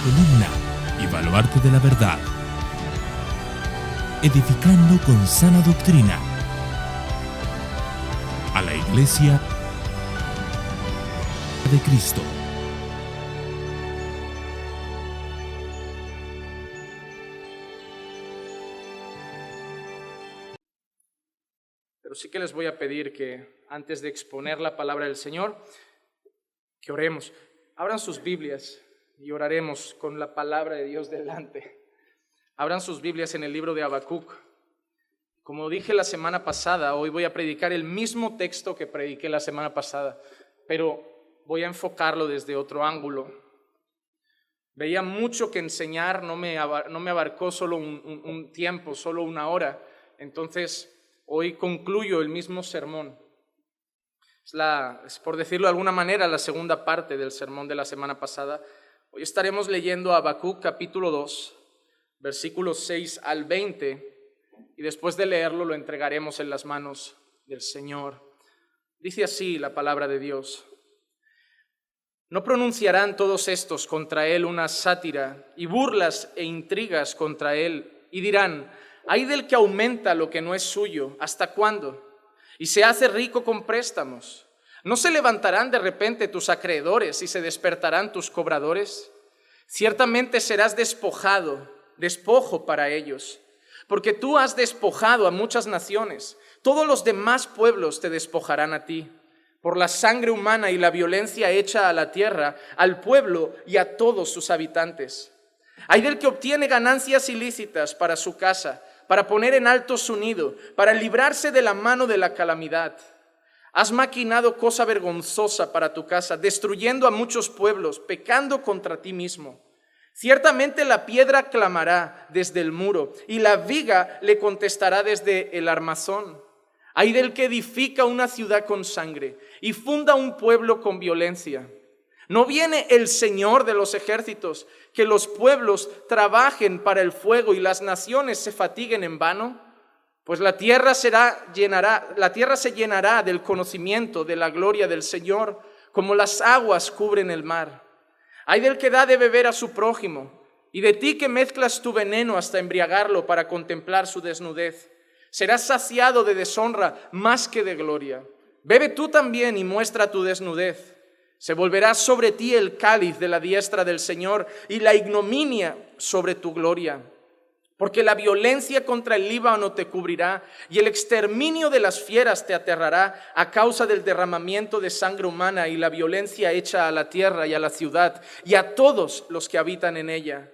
columna y baluarte de la verdad, edificando con sana doctrina a la Iglesia de Cristo. Pero sí que les voy a pedir que antes de exponer la palabra del Señor, que oremos. Abran sus Biblias y oraremos con la palabra de Dios delante. Abran sus Biblias en el libro de Habacuc. Como dije la semana pasada, hoy voy a predicar el mismo texto que prediqué la semana pasada, pero voy a enfocarlo desde otro ángulo. Veía mucho que enseñar, no me abarcó solo un tiempo, solo una hora. Entonces, hoy concluyo el mismo sermón. Es, por decirlo de alguna manera, la segunda parte del sermón de la semana pasada. Hoy estaremos leyendo Habacuc capítulo 2, versículos 6 al 20, y después de leerlo lo entregaremos en las manos del Señor. Dice así la palabra de Dios: No pronunciarán todos estos contra él una sátira y burlas e intrigas contra él, y dirán: ay del que aumenta lo que no es suyo, ¿hasta cuándo? Y se hace rico con préstamos. ¿No se levantarán de repente tus acreedores y se despertarán tus cobradores? Ciertamente serás despojo para ellos, porque tú has despojado a muchas naciones. Todos los demás pueblos te despojarán a ti, por la sangre humana y la violencia hecha a la tierra, al pueblo y a todos sus habitantes. Ay del que obtiene ganancias ilícitas para su casa, para poner en alto su nido, para librarse de la mano de la calamidad. Has maquinado cosa vergonzosa para tu casa, destruyendo a muchos pueblos, pecando contra ti mismo. Ciertamente la piedra clamará desde el muro, y la viga le contestará desde el armazón. Ay del que edifica una ciudad con sangre y funda un pueblo con violencia. ¿No viene el Señor de los ejércitos, que los pueblos trabajen para el fuego y las naciones se fatiguen en vano? Pues la tierra se llenará del conocimiento de la gloria del Señor, como las aguas cubren el mar. Ay del que da de beber a su prójimo, y de ti que mezclas tu veneno hasta embriagarlo para contemplar su desnudez. Serás saciado de deshonra más que de gloria. Bebe tú también y muestra tu desnudez. Se volverá sobre ti el cáliz de la diestra del Señor y la ignominia sobre tu gloria. Porque la violencia contra el Líbano te cubrirá y el exterminio de las fieras te aterrará a causa del derramamiento de sangre humana y la violencia hecha a la tierra y a la ciudad y a todos los que habitan en ella.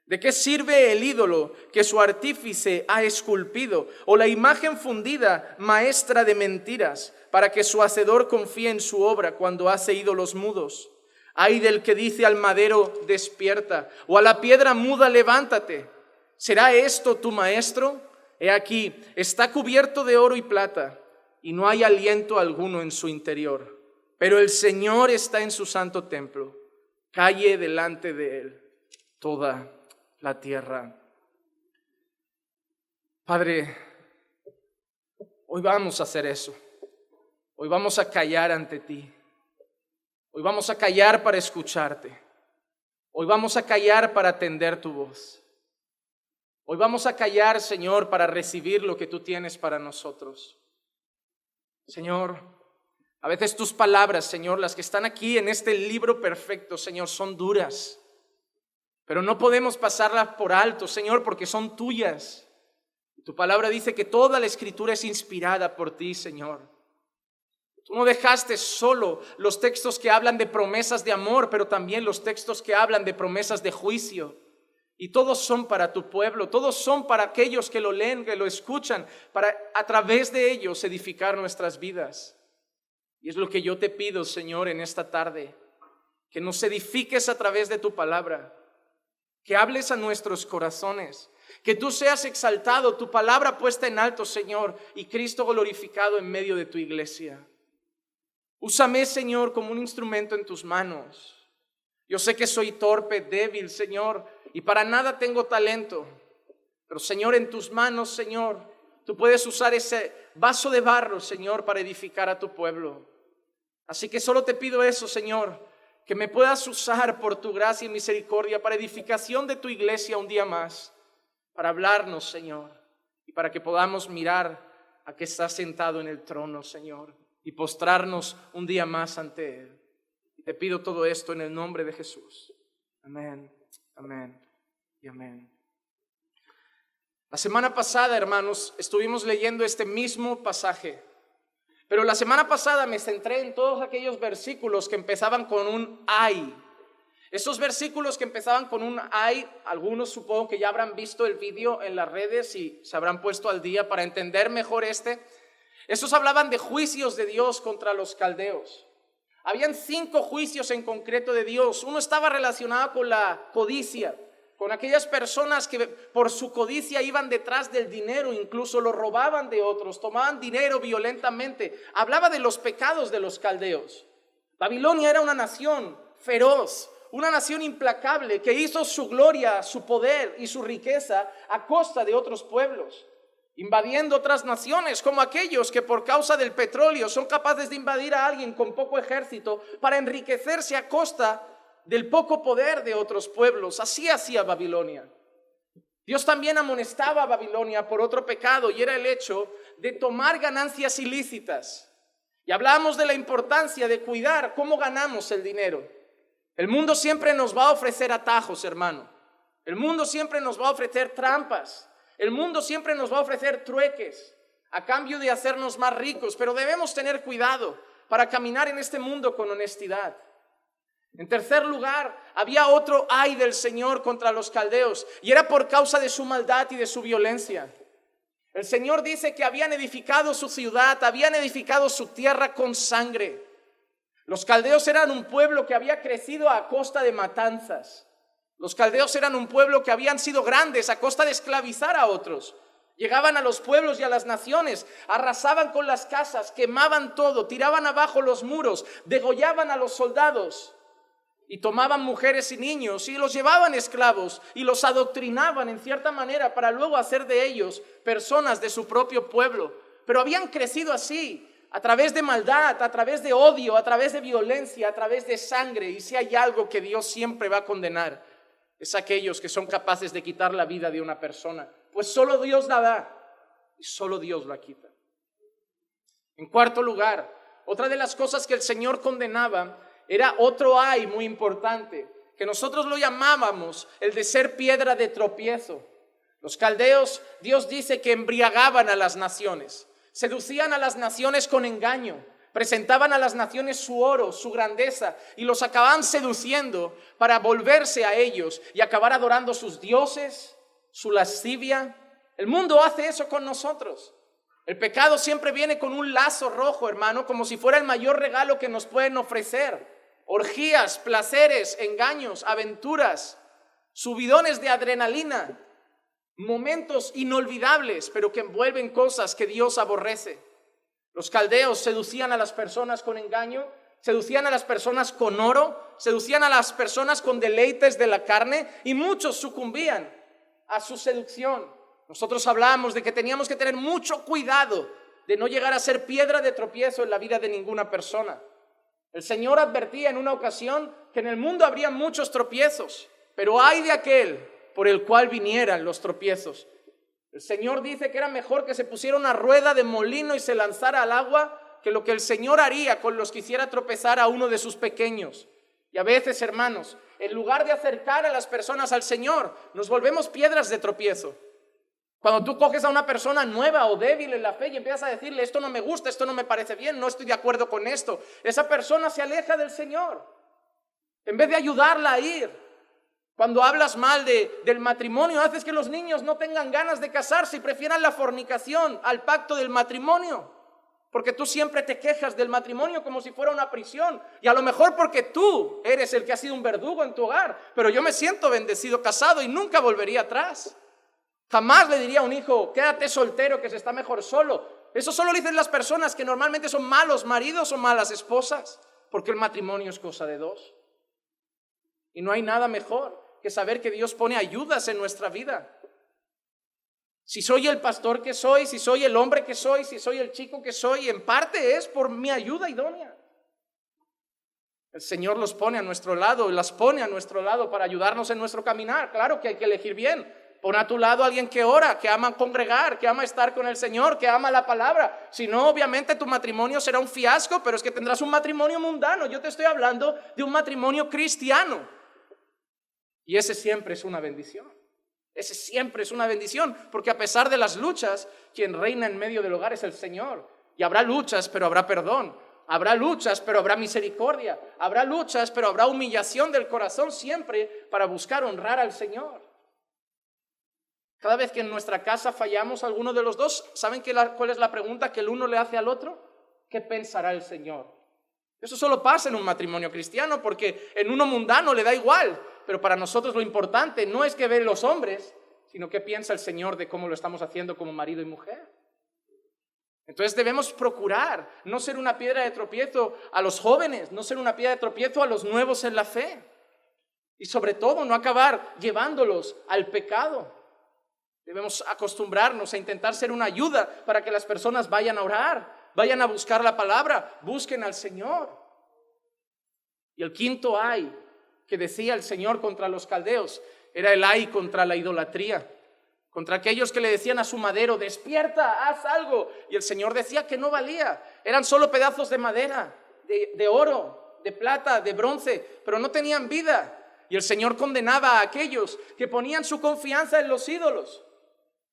¿De qué sirve el ídolo que su artífice ha esculpido, o la imagen fundida, maestra de mentiras, para que su hacedor confíe en su obra cuando hace ídolos mudos? Ay del que dice al madero: despierta, o a la piedra muda: levántate. ¿Será esto tu maestro? He aquí, está cubierto de oro y plata, y no hay aliento alguno en su interior. Pero el Señor está en su santo templo. Calle delante de él toda la tierra. Padre, hoy vamos a hacer eso. Hoy vamos a callar ante ti. Hoy vamos a callar para escucharte. Hoy vamos a callar para atender tu voz. Hoy vamos a callar, Señor, para recibir lo que tú tienes para nosotros. Señor, a veces tus palabras, Señor, las que están aquí en este libro perfecto, Señor, son duras. Pero no podemos pasarlas por alto, Señor, porque son tuyas. Tu palabra dice que toda la Escritura es inspirada por ti, Señor. Tú no dejaste solo los textos que hablan de promesas de amor, pero también los textos que hablan de promesas de juicio. Y todos son para tu pueblo, todos son para aquellos que lo leen, que lo escuchan, para a través de ellos edificar nuestras vidas. Y es lo que yo te pido, Señor, en esta tarde, que nos edifiques a través de tu palabra. Que hables a nuestros corazones, que tú seas exaltado, tu palabra puesta en alto, Señor, y Cristo glorificado en medio de tu iglesia. Úsame, Señor, como un instrumento en tus manos. Yo sé que soy torpe, débil, Señor, y para nada tengo talento, pero, Señor, en tus manos, Señor, tú puedes usar ese vaso de barro, Señor, para edificar a tu pueblo. Así que solo te pido eso, Señor, que me puedas usar por tu gracia y misericordia para edificación de tu iglesia un día más, para hablarnos, Señor, y para que podamos mirar a que estás sentado en el trono, Señor, y postrarnos un día más ante Él. Y te pido todo esto en el nombre de Jesús. Amén, amén y amén. La semana pasada, hermanos, estuvimos leyendo este mismo pasaje. Pero la semana pasada me centré en todos aquellos versículos que empezaban con un ay. Esos versículos que empezaban con un ay, algunos supongo que ya habrán visto el vídeo en las redes y se habrán puesto al día para entender mejor Estos hablaban de juicios de Dios contra los caldeos. Habían 5 juicios en concreto de Dios. Uno estaba relacionado con la codicia, con aquellas personas que por su codicia iban detrás del dinero, incluso lo robaban de otros, tomaban dinero violentamente. Hablaba de los pecados de los caldeos. Babilonia era una nación feroz, una nación implacable que hizo su gloria, su poder y su riqueza a costa de otros pueblos, invadiendo otras naciones, como aquellos que por causa del petróleo son capaces de invadir a alguien con poco ejército para enriquecerse a costa del poco poder de otros pueblos. Así hacía Babilonia. Dios también amonestaba a Babilonia por otro pecado, y era el hecho de tomar ganancias ilícitas. Y hablábamos de la importancia de cuidar cómo ganamos el dinero. El mundo siempre nos va a ofrecer atajos, hermano. El mundo siempre nos va a ofrecer trampas. El mundo siempre nos va a ofrecer trueques a cambio de hacernos más ricos, pero debemos tener cuidado para caminar en este mundo con honestidad. En tercer lugar, había otro ay del Señor contra los caldeos, y era por causa de su maldad y de su violencia. El Señor dice que habían edificado su ciudad, habían edificado su tierra con sangre. Los caldeos eran un pueblo que había crecido a costa de matanzas. Los caldeos eran un pueblo que habían sido grandes a costa de esclavizar a otros. Llegaban a los pueblos y a las naciones, arrasaban con las casas, quemaban todo, tiraban abajo los muros, degollaban a los soldados y tomaban mujeres y niños y los llevaban esclavos y los adoctrinaban en cierta manera para luego hacer de ellos personas de su propio pueblo. Pero habían crecido así, a través de maldad, a través de odio, a través de violencia, a través de sangre. Y si hay algo que Dios siempre va a condenar, es aquellos que son capaces de quitar la vida de una persona. Pues solo Dios la da y solo Dios la quita. En cuarto lugar, otra de las cosas que el Señor condenaba era otro ay muy importante, que nosotros lo llamábamos el de ser piedra de tropiezo. Los caldeos, Dios dice que embriagaban a las naciones, seducían a las naciones con engaño, presentaban a las naciones su oro, su grandeza, y los acababan seduciendo para volverse a ellos y acabar adorando sus dioses, su lascivia. El mundo hace eso con nosotros. El pecado siempre viene con un lazo rojo, hermano, como si fuera el mayor regalo que nos pueden ofrecer. Orgías, placeres, engaños, aventuras, subidones de adrenalina, momentos inolvidables, pero que envuelven cosas que Dios aborrece. Los caldeos seducían a las personas con engaño, seducían a las personas con oro, seducían a las personas con deleites de la carne, y muchos sucumbían a su seducción. Nosotros hablábamos de que teníamos que tener mucho cuidado de no llegar a ser piedra de tropiezo en la vida de ninguna persona. El Señor advertía en una ocasión que en el mundo habría muchos tropiezos, pero ay de aquel por el cual vinieran los tropiezos. El Señor dice que era mejor que se pusiera una rueda de molino y se lanzara al agua que lo que el Señor haría con los que hiciera tropezar a uno de sus pequeños. Y a veces, hermanos, en lugar de acercar a las personas al Señor, nos volvemos piedras de tropiezo. Cuando tú coges a una persona nueva o débil en la fe y empiezas a decirle: esto no me gusta, esto no me parece bien, no estoy de acuerdo con esto, esa persona se aleja del Señor en vez de ayudarla a ir. Cuando hablas mal del matrimonio, haces que los niños no tengan ganas de casarse y prefieran la fornicación al pacto del matrimonio, porque tú siempre te quejas del matrimonio como si fuera una prisión, y a lo mejor porque tú eres el que ha sido un verdugo en tu hogar. Pero yo me siento bendecido casado y nunca volvería atrás. Jamás le diría a un hijo: quédate soltero, que se está mejor solo. Eso solo lo dicen las personas que normalmente son malos maridos o malas esposas, porque el matrimonio es cosa de dos. Y no hay nada mejor que saber que Dios pone ayudas en nuestra vida. Si soy el pastor que soy, si soy el hombre que soy, si soy el chico que soy, en parte es por mi ayuda idónea. El Señor los pone a nuestro lado, las pone a nuestro lado para ayudarnos en nuestro caminar. Claro que hay que elegir bien. Pon a tu lado a alguien que ora, que ama congregar, que ama estar con el Señor, que ama la palabra. Si no, obviamente tu matrimonio será un fiasco, pero es que tendrás un matrimonio mundano. Yo te estoy hablando de un matrimonio cristiano. Y ese siempre es una bendición. Ese siempre es una bendición, porque a pesar de las luchas, quien reina en medio del hogar es el Señor. Y habrá luchas, pero habrá perdón. Habrá luchas, pero habrá misericordia. Habrá luchas, pero habrá humillación del corazón siempre para buscar honrar al Señor. Cada vez que en nuestra casa fallamos alguno de los dos, ¿saben cuál es la pregunta que el uno le hace al otro? ¿Qué pensará el Señor? Eso solo pasa en un matrimonio cristiano, porque en uno mundano le da igual, pero para nosotros lo importante no es que ven los hombres, sino qué piensa el Señor de cómo lo estamos haciendo como marido y mujer. Entonces debemos procurar no ser una piedra de tropiezo a los jóvenes, no ser una piedra de tropiezo a los nuevos en la fe, y sobre todo no acabar llevándolos al pecado. Debemos acostumbrarnos a intentar ser una ayuda para que las personas vayan a orar, vayan a buscar la palabra, busquen al Señor. Y el quinto ay que decía el Señor contra los caldeos era el ay contra la idolatría, contra aquellos que le decían a su madero, despierta, haz algo. Y el Señor decía que no valía, eran solo pedazos de madera, de oro, de plata, de bronce, pero no tenían vida. Y el Señor condenaba a aquellos que ponían su confianza en los ídolos.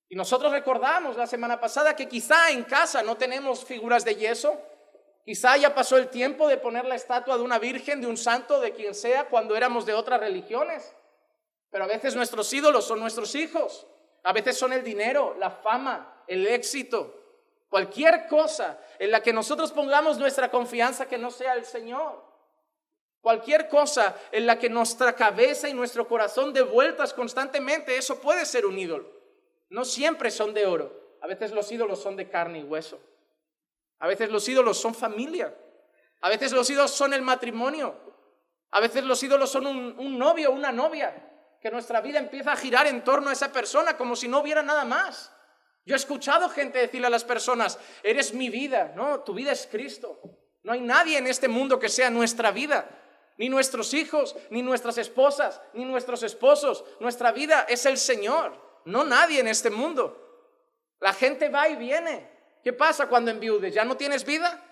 Y nosotros recordamos la semana pasada que quizá en casa no tenemos figuras de yeso, quizá ya pasó el tiempo de poner la estatua de una virgen, de un santo, de quien sea, cuando éramos de otras religiones. Pero a veces nuestros ídolos son nuestros hijos, a veces son el dinero, la fama, el éxito, cualquier cosa en la que nosotros pongamos nuestra confianza que no sea el Señor. Cualquier cosa en la que nuestra cabeza y nuestro corazón dé vueltas constantemente, eso puede ser un ídolo. No siempre son de oro, a veces los ídolos son de carne y hueso, a veces los ídolos son familia, a veces los ídolos son el matrimonio, a veces los ídolos son un novio o una novia, que nuestra vida empieza a girar en torno a esa persona como si no hubiera nada más. Yo he escuchado gente decirle a las personas, eres mi vida, no, tu vida es Cristo, no hay nadie en este mundo que sea nuestra vida, ni nuestros hijos, ni nuestras esposas, ni nuestros esposos, nuestra vida es el Señor. No nadie en este mundo. La gente va y viene. ¿Qué pasa cuando enviudes? ¿Ya no tienes vida?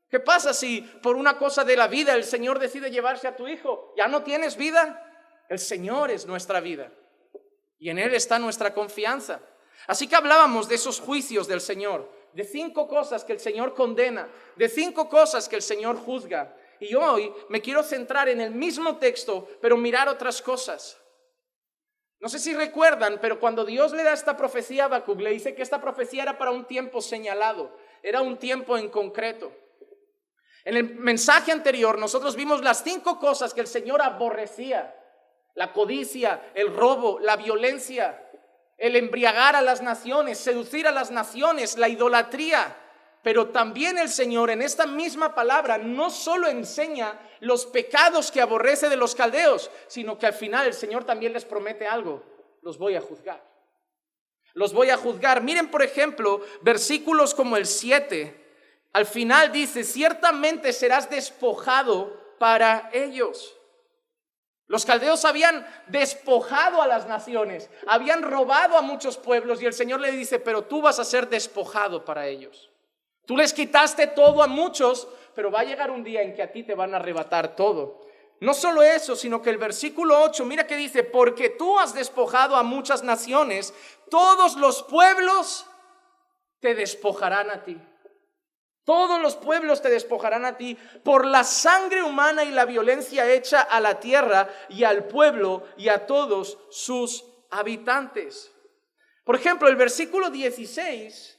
¿Qué pasa si por una cosa de la vida el Señor decide llevarse a tu hijo? ¿Ya no tienes vida? El Señor es nuestra vida y en Él está nuestra confianza. Así que hablábamos de esos juicios del Señor, de 5 cosas que el Señor condena, de 5 cosas que el Señor juzga. Y hoy me quiero centrar en el mismo texto, pero mirar otras cosas. No sé si recuerdan, pero cuando Dios le da esta profecía a Habacuc, le dice que esta profecía era para un tiempo señalado, era un tiempo en concreto. En el mensaje anterior nosotros vimos las 5 cosas que el Señor aborrecía: la codicia, el robo, la violencia, el embriagar a las naciones, seducir a las naciones, la idolatría. Pero también el Señor en esta misma palabra no solo enseña los pecados que aborrece de los caldeos, sino que al final el Señor también les promete algo: los voy a juzgar. Los voy a juzgar. Miren, por ejemplo, versículos como el 7. Al final dice, ciertamente serás despojado para ellos. Los caldeos habían despojado a las naciones, habían robado a muchos pueblos, y el Señor le dice, pero tú vas a ser despojado para ellos. Tú les quitaste todo a muchos, pero va a llegar un día en que a ti te van a arrebatar todo. No solo eso, sino que el versículo 8, mira que dice, porque tú has despojado a muchas naciones, todos los pueblos te despojarán a ti. Todos los pueblos te despojarán a ti por la sangre humana y la violencia hecha a la tierra y al pueblo y a todos sus habitantes. Por ejemplo, el versículo 16,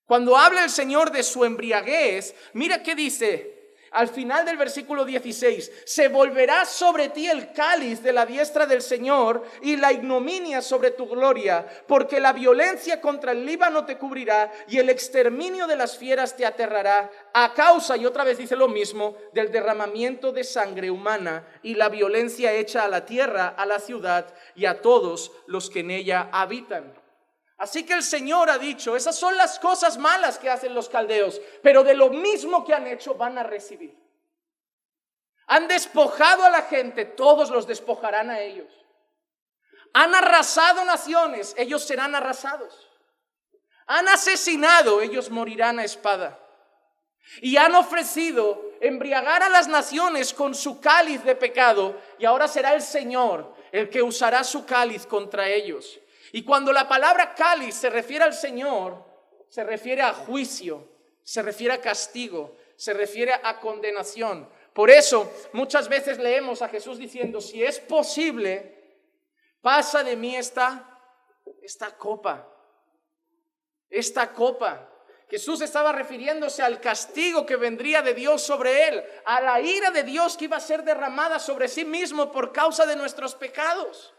cuando habla el Señor de su embriaguez, mira qué dice. Al final del versículo 16, se volverá sobre ti el cáliz de la diestra del Señor y la ignominia sobre tu gloria, porque la violencia contra el Líbano te cubrirá y el exterminio de las fieras te aterrará a causa, y otra vez dice lo mismo, del derramamiento de sangre humana y la violencia hecha a la tierra, a la ciudad y a todos los que en ella habitan. Así que el Señor ha dicho, esas son las cosas malas que hacen los caldeos, pero de lo mismo que han hecho van a recibir. Han despojado a la gente, todos los despojarán a ellos. Han arrasado naciones, ellos serán arrasados. Han asesinado, ellos morirán a espada. Y han ofrecido embriagar a las naciones con su cáliz de pecado, y ahora será el Señor el que usará su cáliz contra ellos. Y cuando la palabra cáliz se refiere al Señor, se refiere a juicio, se refiere a castigo, se refiere a condenación. Por eso muchas veces leemos a Jesús diciendo: si es posible, pasa de mí esta copa. Esta copa. Jesús estaba refiriéndose al castigo que vendría de Dios sobre él, a la ira de Dios que iba a ser derramada sobre sí mismo por causa de nuestros pecados.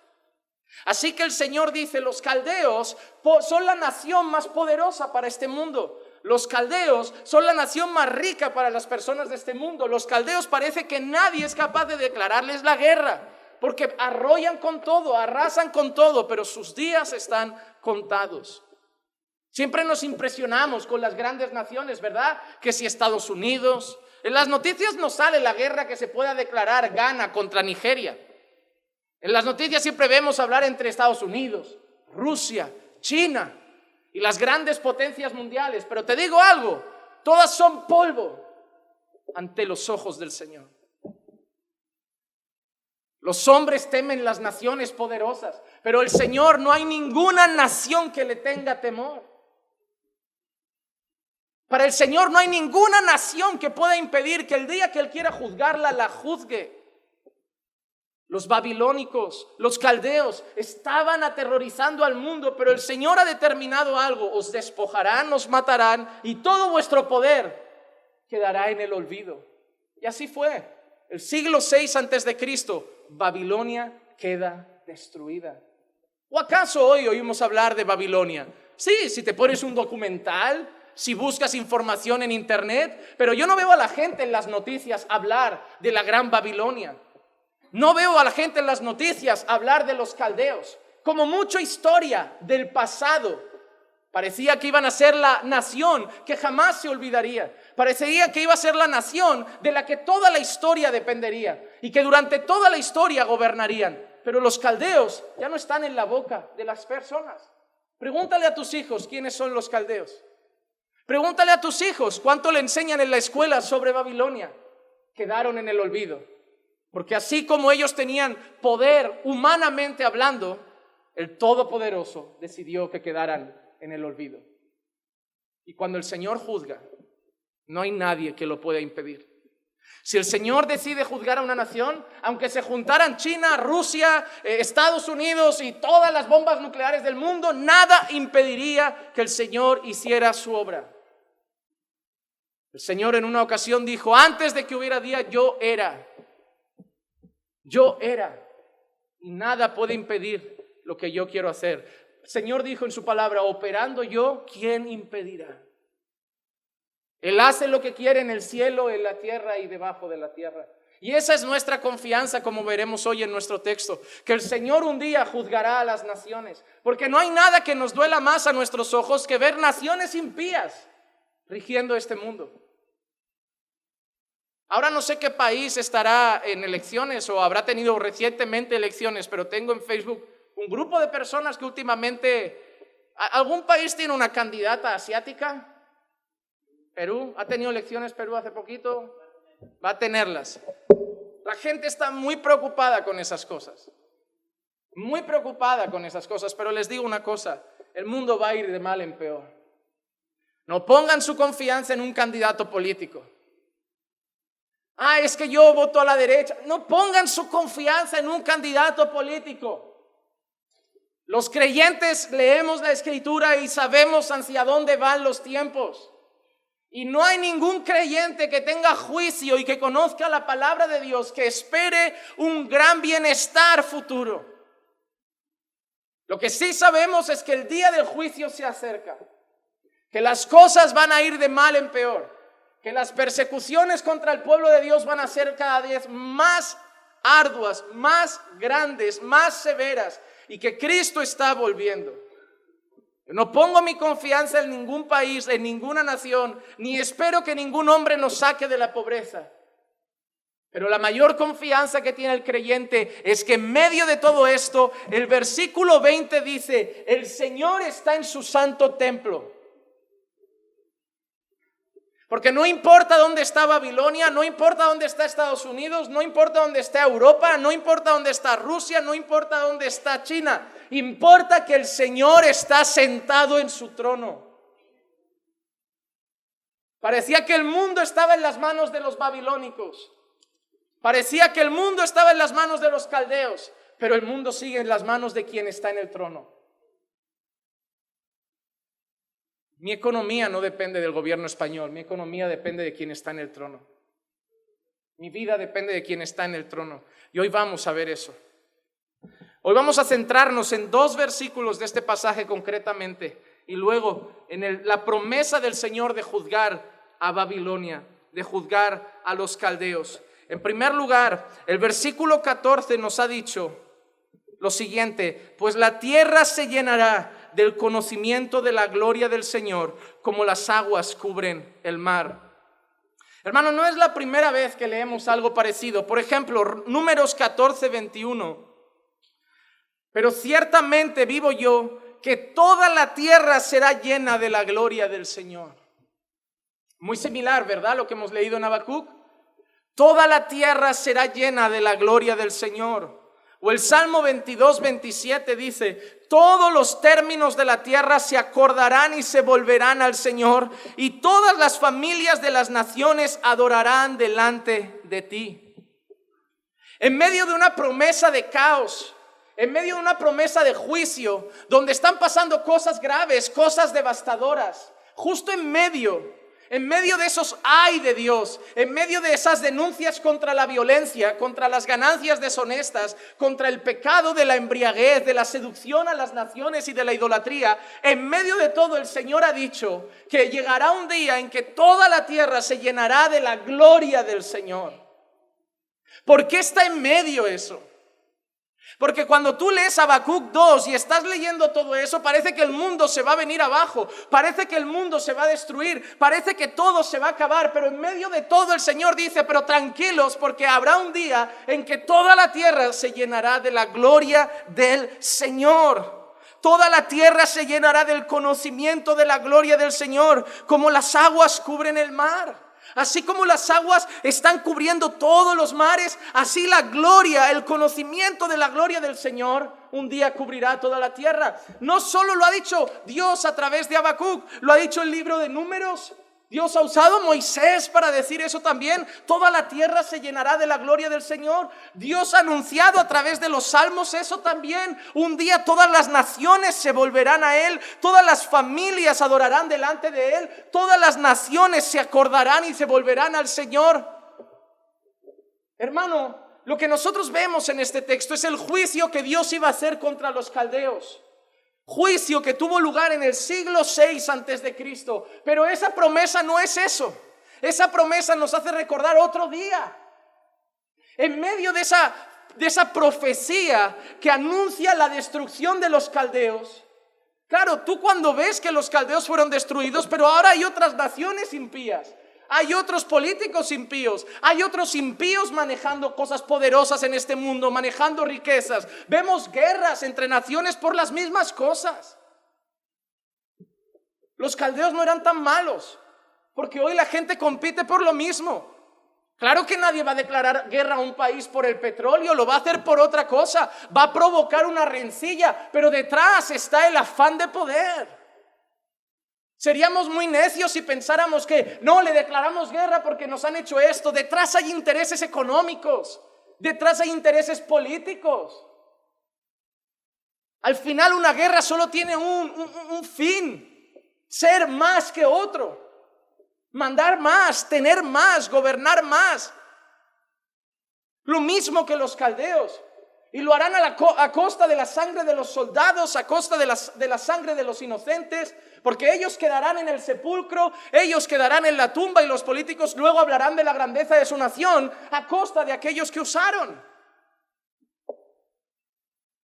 Así que el Señor dice: los caldeos son la nación más poderosa para este mundo. Los caldeos son la nación más rica para las personas de este mundo. Los caldeos parece que nadie es capaz de declararles la guerra, porque arrollan con todo, arrasan con todo, pero sus días están contados. Siempre nos impresionamos con las grandes naciones, ¿verdad? Que si Estados Unidos, en las noticias no sale la guerra que se pueda declarar Ghana contra Nigeria. En las noticias siempre vemos hablar entre Estados Unidos, Rusia, China y las grandes potencias mundiales. Pero te digo algo, todas son polvo ante los ojos del Señor. Los hombres temen las naciones poderosas, pero el Señor no hay ninguna nación que le tenga temor. Para el Señor no hay ninguna nación que pueda impedir que el día que Él quiera juzgarla, la juzgue. Los babilónicos, los caldeos estaban aterrorizando al mundo, pero el Señor ha determinado algo: os despojarán, os matarán y todo vuestro poder quedará en el olvido. Y así fue. El siglo 6 antes de Cristo, Babilonia queda destruida. ¿O acaso hoy oímos hablar de Babilonia? Sí, si te pones un documental, si buscas información en internet, pero yo no veo a la gente en las noticias hablar de la gran Babilonia. No veo a la gente en las noticias hablar de los caldeos. Como mucha historia del pasado. Parecía que iban a ser la nación que jamás se olvidaría. Parecía que iba a ser la nación de la que toda la historia dependería y que durante toda la historia gobernarían. Pero los caldeos ya no están en la boca de las personas. Pregúntale a tus hijos quiénes son los caldeos. Pregúntale a tus hijos cuánto le enseñan en la escuela sobre Babilonia. Quedaron en el olvido. Porque así como ellos tenían poder humanamente hablando, el Todopoderoso decidió que quedaran en el olvido. Y cuando el Señor juzga, no hay nadie que lo pueda impedir. Si el Señor decide juzgar a una nación, aunque se juntaran China, Rusia, Estados Unidos y todas las bombas nucleares del mundo, nada impediría que el Señor hiciera su obra. El Señor en una ocasión dijo: antes de que hubiera día, yo era. Y nada puede impedir lo que yo quiero hacer. El Señor dijo en su palabra: operando yo, ¿quién impedirá? Él hace lo que quiere en el cielo, en la tierra y debajo de la tierra. Y esa es nuestra confianza, como veremos hoy en nuestro texto, que el Señor un día juzgará a las naciones, porque no hay nada que nos duela más a nuestros ojos que ver naciones impías rigiendo este mundo. Ahora no sé qué país estará en elecciones o habrá tenido recientemente elecciones, pero tengo en Facebook un grupo de personas que últimamente... ¿Algún país tiene una candidata asiática? Perú, ¿ha tenido elecciones Perú hace poquito? Va a tenerlas. La gente está muy preocupada con esas cosas. Muy preocupada con esas cosas, pero les digo una cosa: el mundo va a ir de mal en peor. No pongan su confianza en un candidato político. Es que yo voto a la derecha. No pongan su confianza en un candidato político. Los creyentes leemos la Escritura y sabemos hacia dónde van los tiempos. Y no hay ningún creyente que tenga juicio y que conozca la palabra de Dios que espere un gran bienestar futuro. Lo que sí sabemos es que el día del juicio se acerca, que las cosas van a ir de mal en peor, que las persecuciones contra el pueblo de Dios van a ser cada vez más arduas, más grandes, más severas, y que Cristo está volviendo. No pongo mi confianza en ningún país, en ninguna nación, ni espero que ningún hombre nos saque de la pobreza. Pero la mayor confianza que tiene el creyente es que en medio de todo esto, el versículo 20 dice, el Señor está en su santo templo. Porque no importa dónde está Babilonia, no importa dónde está Estados Unidos, no importa dónde está Europa, no importa dónde está Rusia, no importa dónde está China. Importa que el Señor está sentado en su trono. Parecía que el mundo estaba en las manos de los babilónicos. Parecía que el mundo estaba en las manos de los caldeos, pero el mundo sigue en las manos de quien está en el trono. Mi economía no depende del gobierno español, mi economía depende de quien está en el trono. Mi vida depende de quien está en el trono. Y hoy vamos a ver eso. Hoy vamos a centrarnos en 2 versículos de este pasaje concretamente y luego en la promesa del Señor de juzgar a Babilonia, de juzgar a los caldeos. En primer lugar, el versículo 14 nos ha dicho lo siguiente: pues la tierra se llenará del conocimiento de la gloria del Señor, como las aguas cubren el mar. Hermano, no es la primera vez que leemos algo parecido. Por ejemplo, Números 14, 21. Pero ciertamente vivo yo, que toda la tierra será llena de la gloria del Señor. Muy similar, ¿verdad? Lo que hemos leído en Habacuc. Toda la tierra será llena de la gloria del Señor. O el Salmo 22, 27 dice: todos los términos de la tierra se acordarán y se volverán al Señor, y todas las familias de las naciones adorarán delante de ti. En medio de una promesa de caos, en medio de una promesa de juicio, donde están pasando cosas graves, cosas devastadoras, justo en medio de esos ay de Dios, en medio de esas denuncias contra la violencia, contra las ganancias deshonestas, contra el pecado de la embriaguez, de la seducción a las naciones y de la idolatría, en medio de todo el Señor ha dicho que llegará un día en que toda la tierra se llenará de la gloria del Señor. ¿Por qué está en medio eso? Porque cuando tú lees Habacuc 2 y estás leyendo todo eso, parece que el mundo se va a venir abajo, parece que el mundo se va a destruir, parece que todo se va a acabar, pero en medio de todo el Señor dice: pero tranquilos, porque habrá un día en que toda la tierra se llenará de la gloria del Señor. Toda la tierra se llenará del conocimiento de la gloria del Señor, como las aguas cubren el mar. Así como las aguas están cubriendo todos los mares, así la gloria, el conocimiento de la gloria del Señor un día cubrirá toda la tierra. No solo lo ha dicho Dios a través de Habacuc, lo ha dicho el libro de Números. Dios ha usado a Moisés para decir eso también. Toda la tierra se llenará de la gloria del Señor. Dios ha anunciado a través de los salmos eso también. Un día todas las naciones se volverán a Él. Todas las familias adorarán delante de Él. Todas las naciones se acordarán y se volverán al Señor. Hermano, lo que nosotros vemos en este texto es el juicio que Dios iba a hacer contra los caldeos. Juicio que tuvo lugar en el siglo VI antes de Cristo. Pero esa promesa no es eso. Esa promesa nos hace recordar otro día. En medio de esa profecía que anuncia la destrucción de los caldeos. Claro, tú cuando ves que los caldeos fueron destruidos, pero ahora hay otras naciones impías. Hay otros políticos impíos, hay otros impíos manejando cosas poderosas en este mundo, manejando riquezas. Vemos guerras entre naciones por las mismas cosas. Los caldeos no eran tan malos, porque hoy la gente compite por lo mismo. Claro que nadie va a declarar guerra a un país por el petróleo, lo va a hacer por otra cosa, va a provocar una rencilla, pero detrás está el afán de poder. Seríamos muy necios si pensáramos que no, le declaramos guerra porque nos han hecho esto. Detrás hay intereses económicos, detrás hay intereses políticos. Al final una guerra solo tiene un fin: ser más que otro, mandar más, tener más, gobernar más. Lo mismo que los caldeos. Y lo harán a costa de la sangre de los soldados, a costa de la sangre de los inocentes, porque ellos quedarán en el sepulcro, ellos quedarán en la tumba, y los políticos luego hablarán de la grandeza de su nación a costa de aquellos que usaron.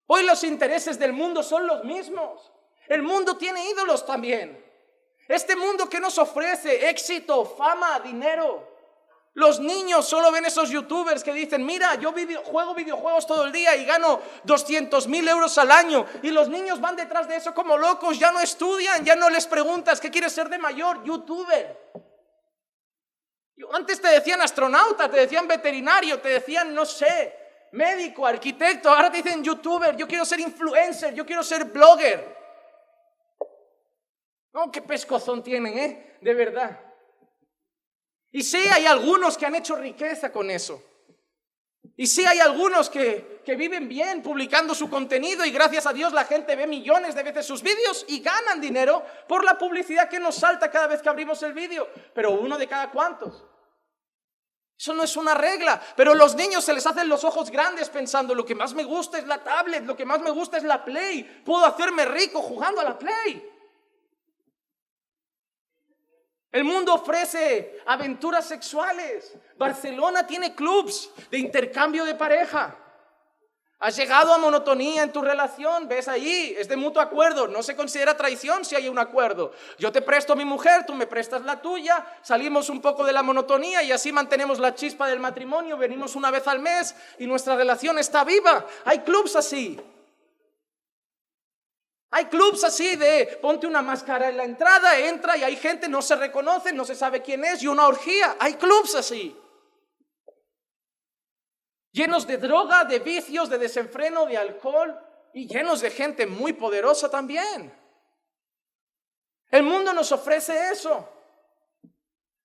Hoy los intereses del mundo son los mismos. El mundo tiene ídolos también. Este mundo que nos ofrece éxito, fama, dinero. Los niños solo ven esos youtubers que dicen, mira, yo juego videojuegos todo el día y gano 200,000 euros al año. Y los niños van detrás de eso como locos, ya no estudian, ya no les preguntas qué quieres ser de mayor, youtuber. Antes te decían astronauta, te decían veterinario, te decían, no sé, médico, arquitecto. Ahora te dicen youtuber, yo quiero ser influencer, yo quiero ser blogger. Oh, qué pescozón tienen, de verdad. Y sí, hay algunos que han hecho riqueza con eso. Y sí, hay algunos que viven bien publicando su contenido y gracias a Dios la gente ve millones de veces sus vídeos y ganan dinero por la publicidad que nos salta cada vez que abrimos el vídeo. Pero uno de cada cuantos. Eso no es una regla. Pero a los niños se les hacen los ojos grandes pensando, lo que más me gusta es la tablet, lo que más me gusta es la Play. Puedo hacerme rico jugando a la Play. El mundo ofrece aventuras sexuales. Barcelona tiene clubs de intercambio de pareja. Has llegado a monotonía en tu relación, ves allí, es de mutuo acuerdo, no se considera traición si hay un acuerdo. Yo te presto a mi mujer, tú me prestas la tuya, salimos un poco de la monotonía y así mantenemos la chispa del matrimonio, venimos una vez al mes y nuestra relación está viva. Hay clubs así. Hay clubs así de ponte una máscara en la entrada, entra y hay gente, no se reconoce, no se sabe quién es y una orgía. Hay clubs así. Llenos de droga, de vicios, de desenfreno, de alcohol y llenos de gente muy poderosa también. El mundo nos ofrece eso.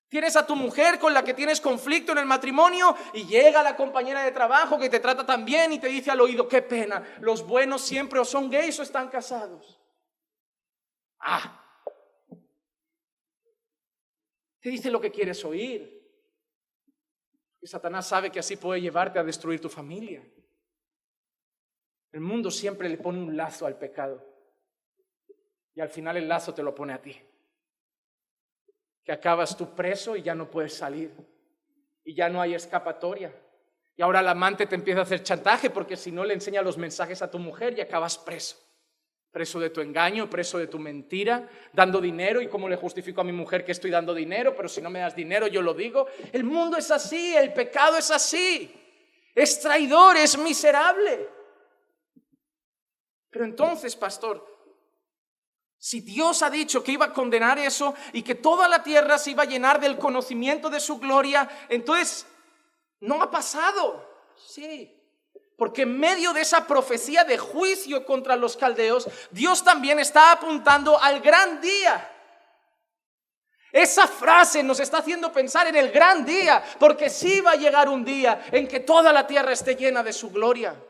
Tienes a tu mujer con la que tienes conflicto en el matrimonio y llega la compañera de trabajo que te trata tan bien y te dice al oído, qué pena, los buenos siempre o son gays o están casados. Te dice lo que quieres oír. Y Satanás sabe que así puede llevarte a destruir tu familia. El mundo siempre le pone un lazo al pecado y al final el lazo te lo pone a ti. Que acabas tú preso y ya no puedes salir y ya no hay escapatoria y ahora el amante te empieza a hacer chantaje porque si no le enseña los mensajes a tu mujer y acabas preso de tu engaño, preso de tu mentira, dando dinero. Y cómo le justifico a mi mujer que estoy dando dinero, pero si no me das dinero yo lo digo. El mundo es así, el pecado es así, es traidor, es miserable. Pero entonces, pastor, si Dios ha dicho que iba a condenar eso y que toda la tierra se iba a llenar del conocimiento de su gloria, entonces no ha pasado. Sí, porque en medio de esa profecía de juicio contra los caldeos, Dios también está apuntando al gran día. Esa frase nos está haciendo pensar en el gran día, porque sí va a llegar un día en que toda la tierra esté llena de su gloria.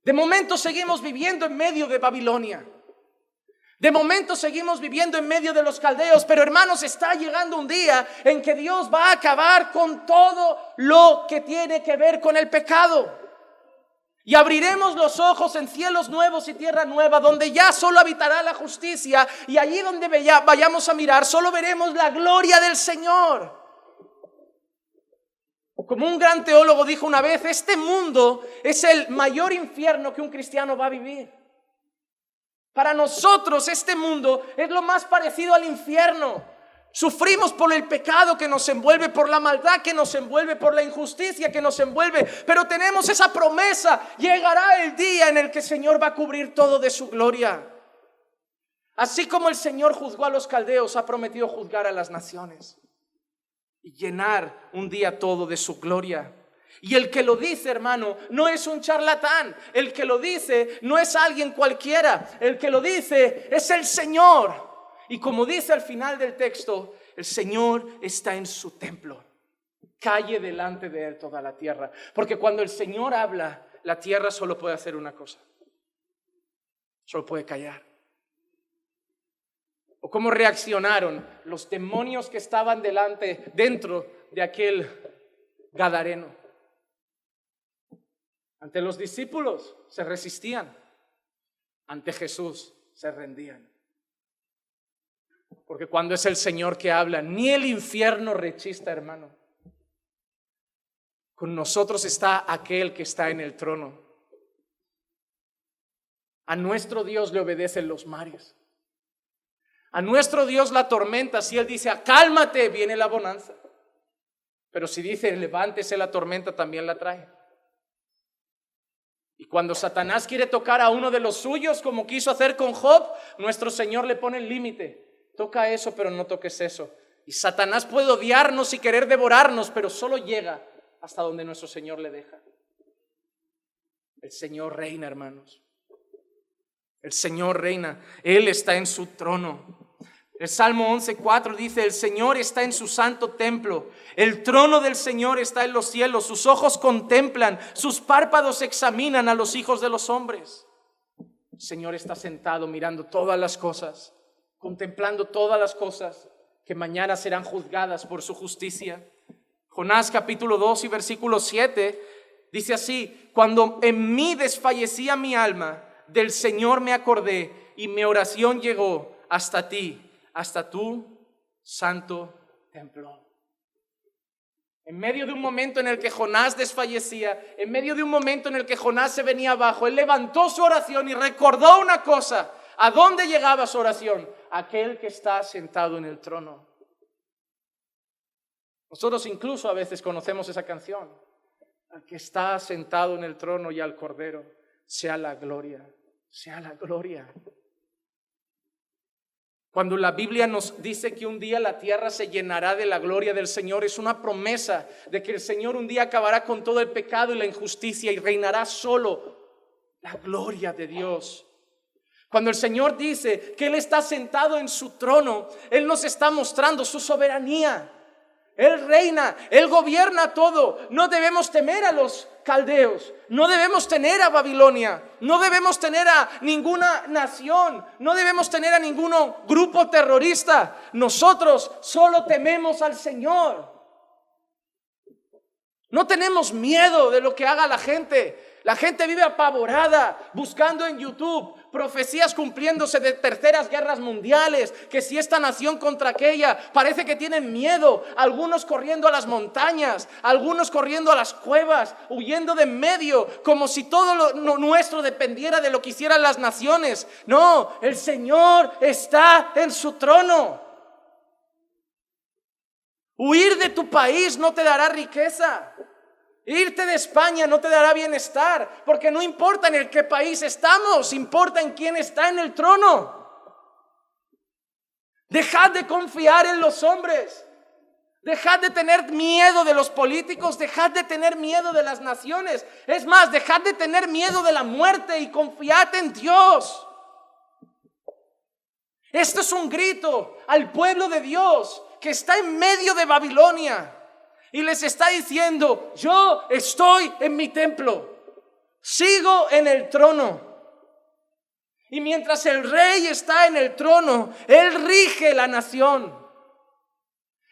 De momento seguimos viviendo en medio de Babilonia. De momento seguimos viviendo en medio de los caldeos, pero hermanos, está llegando un día en que Dios va a acabar con todo lo que tiene que ver con el pecado. Y abriremos los ojos en cielos nuevos y tierra nueva, donde ya solo habitará la justicia. Y allí donde vayamos a mirar, solo veremos la gloria del Señor. Como un gran teólogo dijo una vez, este mundo es el mayor infierno que un cristiano va a vivir. Para nosotros este mundo es lo más parecido al infierno. Sufrimos por el pecado que nos envuelve, por la maldad que nos envuelve, por la injusticia que nos envuelve. Pero tenemos esa promesa, llegará el día en el que el Señor va a cubrir todo de su gloria. Así como el Señor juzgó a los caldeos, ha prometido juzgar a las naciones y llenar un día todo de su gloria. Y el que lo dice, hermano, no es un charlatán. El que lo dice no es alguien cualquiera. El que lo dice es el Señor. Y como dice al final del texto, el Señor está en su templo. Calle delante de él toda la tierra. Porque cuando el Señor habla, la tierra solo puede hacer una cosa. Solo puede callar. O cómo reaccionaron los demonios que estaban dentro de aquel gadareno. Ante los discípulos se resistían, ante Jesús se rendían. Porque cuando es el Señor que habla, ni el infierno rechista, hermano. Con nosotros está aquel que está en el trono. A nuestro Dios le obedecen los mares. A nuestro Dios la tormenta, si Él dice, cálmate, viene la bonanza. Pero si dice, levántese la tormenta, también la trae. Y cuando Satanás quiere tocar a uno de los suyos, como quiso hacer con Job, nuestro Señor le pone el límite. Toca eso, pero no toques eso. Y Satanás puede odiarnos y querer devorarnos, pero solo llega hasta donde nuestro Señor le deja. El Señor reina, hermanos. El Señor reina. Él está en su trono. El Salmo 11:4 dice, el Señor está en su santo templo, el trono del Señor está en los cielos, sus ojos contemplan, sus párpados examinan a los hijos de los hombres. El Señor está sentado mirando todas las cosas, contemplando todas las cosas que mañana serán juzgadas por su justicia. Jonás capítulo 2 y versículo 7 dice así, cuando en mí desfallecía mi alma, del Señor me acordé y mi oración llegó hasta ti. Hasta tu santo templo. En medio de un momento en el que Jonás desfallecía, en medio de un momento en el que Jonás se venía abajo, él levantó su oración y recordó una cosa. ¿A dónde llegaba su oración? Aquel que está sentado en el trono. Nosotros incluso a veces conocemos esa canción. Al que está sentado en el trono y al Cordero, sea la gloria, sea la gloria. Cuando la Biblia nos dice que un día la tierra se llenará de la gloria del Señor, es una promesa de que el Señor un día acabará con todo el pecado y la injusticia y reinará solo la gloria de Dios. Cuando el Señor dice que Él está sentado en su trono, Él nos está mostrando su soberanía. Él reina, Él gobierna todo. No debemos temer a los caldeos, no debemos tener a Babilonia, no debemos tener a ninguna nación, no debemos tener a ningún grupo terrorista. Nosotros solo tememos al Señor. No tenemos miedo de lo que haga la gente. La gente vive apavorada, buscando en YouTube profecías cumpliéndose de terceras guerras mundiales, que si esta nación contra aquella, parece que tienen miedo, algunos corriendo a las montañas, algunos corriendo a las cuevas, huyendo de en medio, como si todo lo nuestro dependiera de lo que hicieran las naciones. No, el Señor está en su trono. Huir de tu país no te dará riqueza. Irte de España no te dará bienestar, porque no importa en qué país estamos, importa en quién está en el trono. Dejad de confiar en los hombres, dejad de tener miedo de los políticos, dejad de tener miedo de las naciones. Es más, dejad de tener miedo de la muerte y confiad en Dios. Esto es un grito al pueblo de Dios que está en medio de Babilonia. Y les está diciendo, yo estoy en mi templo, sigo en el trono. Y mientras el rey está en el trono, él rige la nación.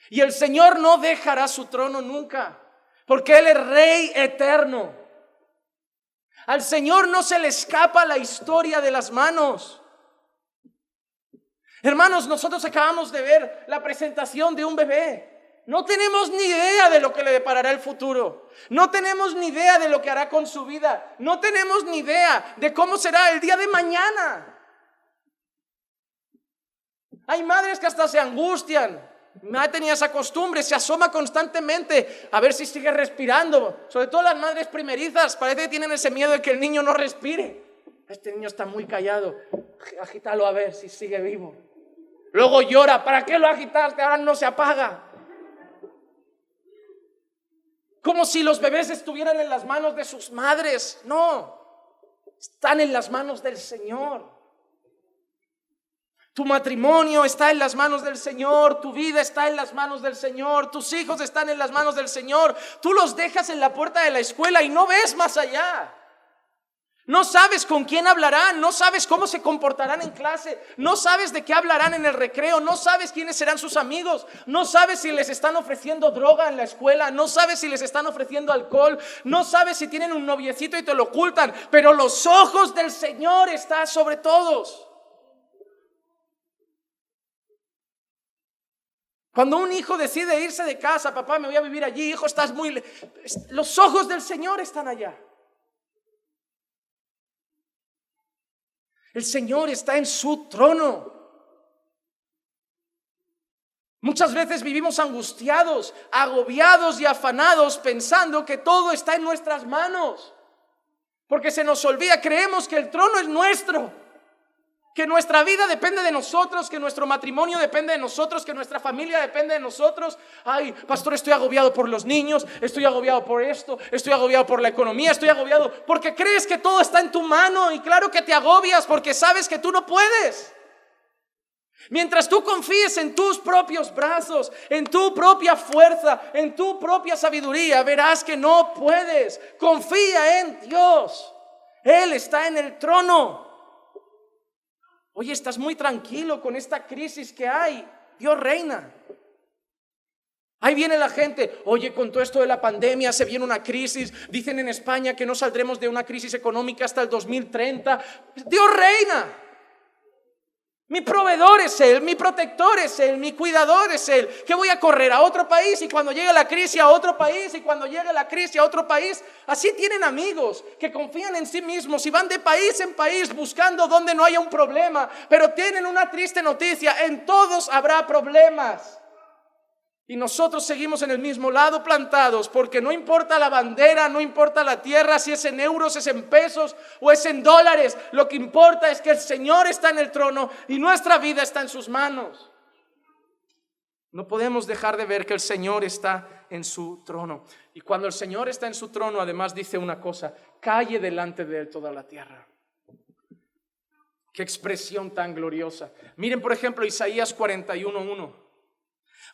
Y el Señor no dejará su trono nunca, porque Él es rey eterno. Al Señor no se le escapa la historia de las manos. Hermanos, nosotros acabamos de ver la presentación de un bebé. No tenemos ni idea de lo que le deparará el futuro. No tenemos ni idea de lo que hará con su vida. No tenemos ni idea de cómo será el día de mañana. Hay madres que hasta se angustian. Mi madre tenía esa costumbre, se asoma constantemente a ver si sigue respirando. Sobre todo las madres primerizas, parece que tienen ese miedo de que el niño no respire. Este niño está muy callado, agítalo a ver si sigue vivo. Luego llora, ¿para qué lo agitaste? Ahora no se apaga. Como si los bebés estuvieran en las manos de sus madres. No, están en las manos del Señor. Tu matrimonio está en las manos del Señor, tu vida está en las manos del Señor, tus hijos están en las manos del Señor. Tú los dejas en la puerta de la escuela y no ves más allá. No sabes con quién hablarán, no sabes cómo se comportarán en clase, no sabes de qué hablarán en el recreo, no sabes quiénes serán sus amigos, no sabes si les están ofreciendo droga en la escuela, no sabes si les están ofreciendo alcohol, no sabes si tienen un noviecito y te lo ocultan, pero los ojos del Señor están sobre todos. Cuando un hijo decide irse de casa, papá, me voy a vivir allí, hijo, estás muy... Los ojos del Señor están allá. El Señor está en su trono. Muchas veces vivimos angustiados, agobiados y afanados pensando que todo está en nuestras manos. Porque se nos olvida, creemos que el trono es nuestro, que nuestra vida depende de nosotros, que nuestro matrimonio depende de nosotros, que nuestra familia depende de nosotros. Ay, pastor, estoy agobiado por los niños, estoy agobiado por esto, estoy agobiado por la economía, estoy agobiado porque crees que todo está en tu mano. Y claro que te agobias porque sabes que tú no puedes. Mientras tú confíes en tus propios brazos, en tu propia fuerza, en tu propia sabiduría, verás que no puedes. Confía en Dios. Él está en el trono. Oye, estás muy tranquilo con esta crisis que hay. Dios reina. Ahí viene la gente. Oye, con todo esto de la pandemia se viene una crisis. Dicen en España que no saldremos de una crisis económica hasta el 2030. Dios reina. Mi proveedor es Él, mi protector es Él, mi cuidador es Él. ¿Qué voy a correr a otro país? Y cuando llegue la crisis a otro país, y cuando llegue la crisis a otro país. Así tienen amigos que confían en sí mismos y van de país en país buscando donde no haya un problema. Pero tienen una triste noticia: en todos habrá problemas. Y nosotros seguimos en el mismo lado plantados, porque no importa la bandera, no importa la tierra, si es en euros, es en pesos o es en dólares. Lo que importa es que el Señor está en el trono y nuestra vida está en sus manos. No podemos dejar de ver que el Señor está en su trono. Y cuando el Señor está en su trono, además dice una cosa: calle delante de Él toda la tierra. Qué expresión tan gloriosa. Miren, por ejemplo, Isaías 41:1.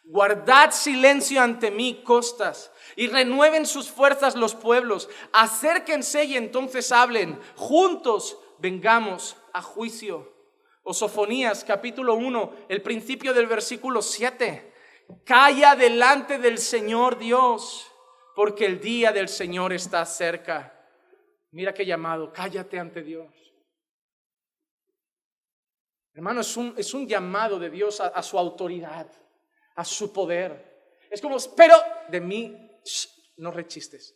Guardad silencio ante mí, costas, y renueven sus fuerzas los pueblos. Acérquense y entonces hablen. Juntos vengamos a juicio. O Sofonías capítulo 1, el principio del versículo 7. Calla delante del Señor Dios, porque el día del Señor está cerca. Mira qué llamado: cállate ante Dios. Hermano, es un llamado de Dios a su autoridad, a su poder. Es como: pero de mí no rechistes.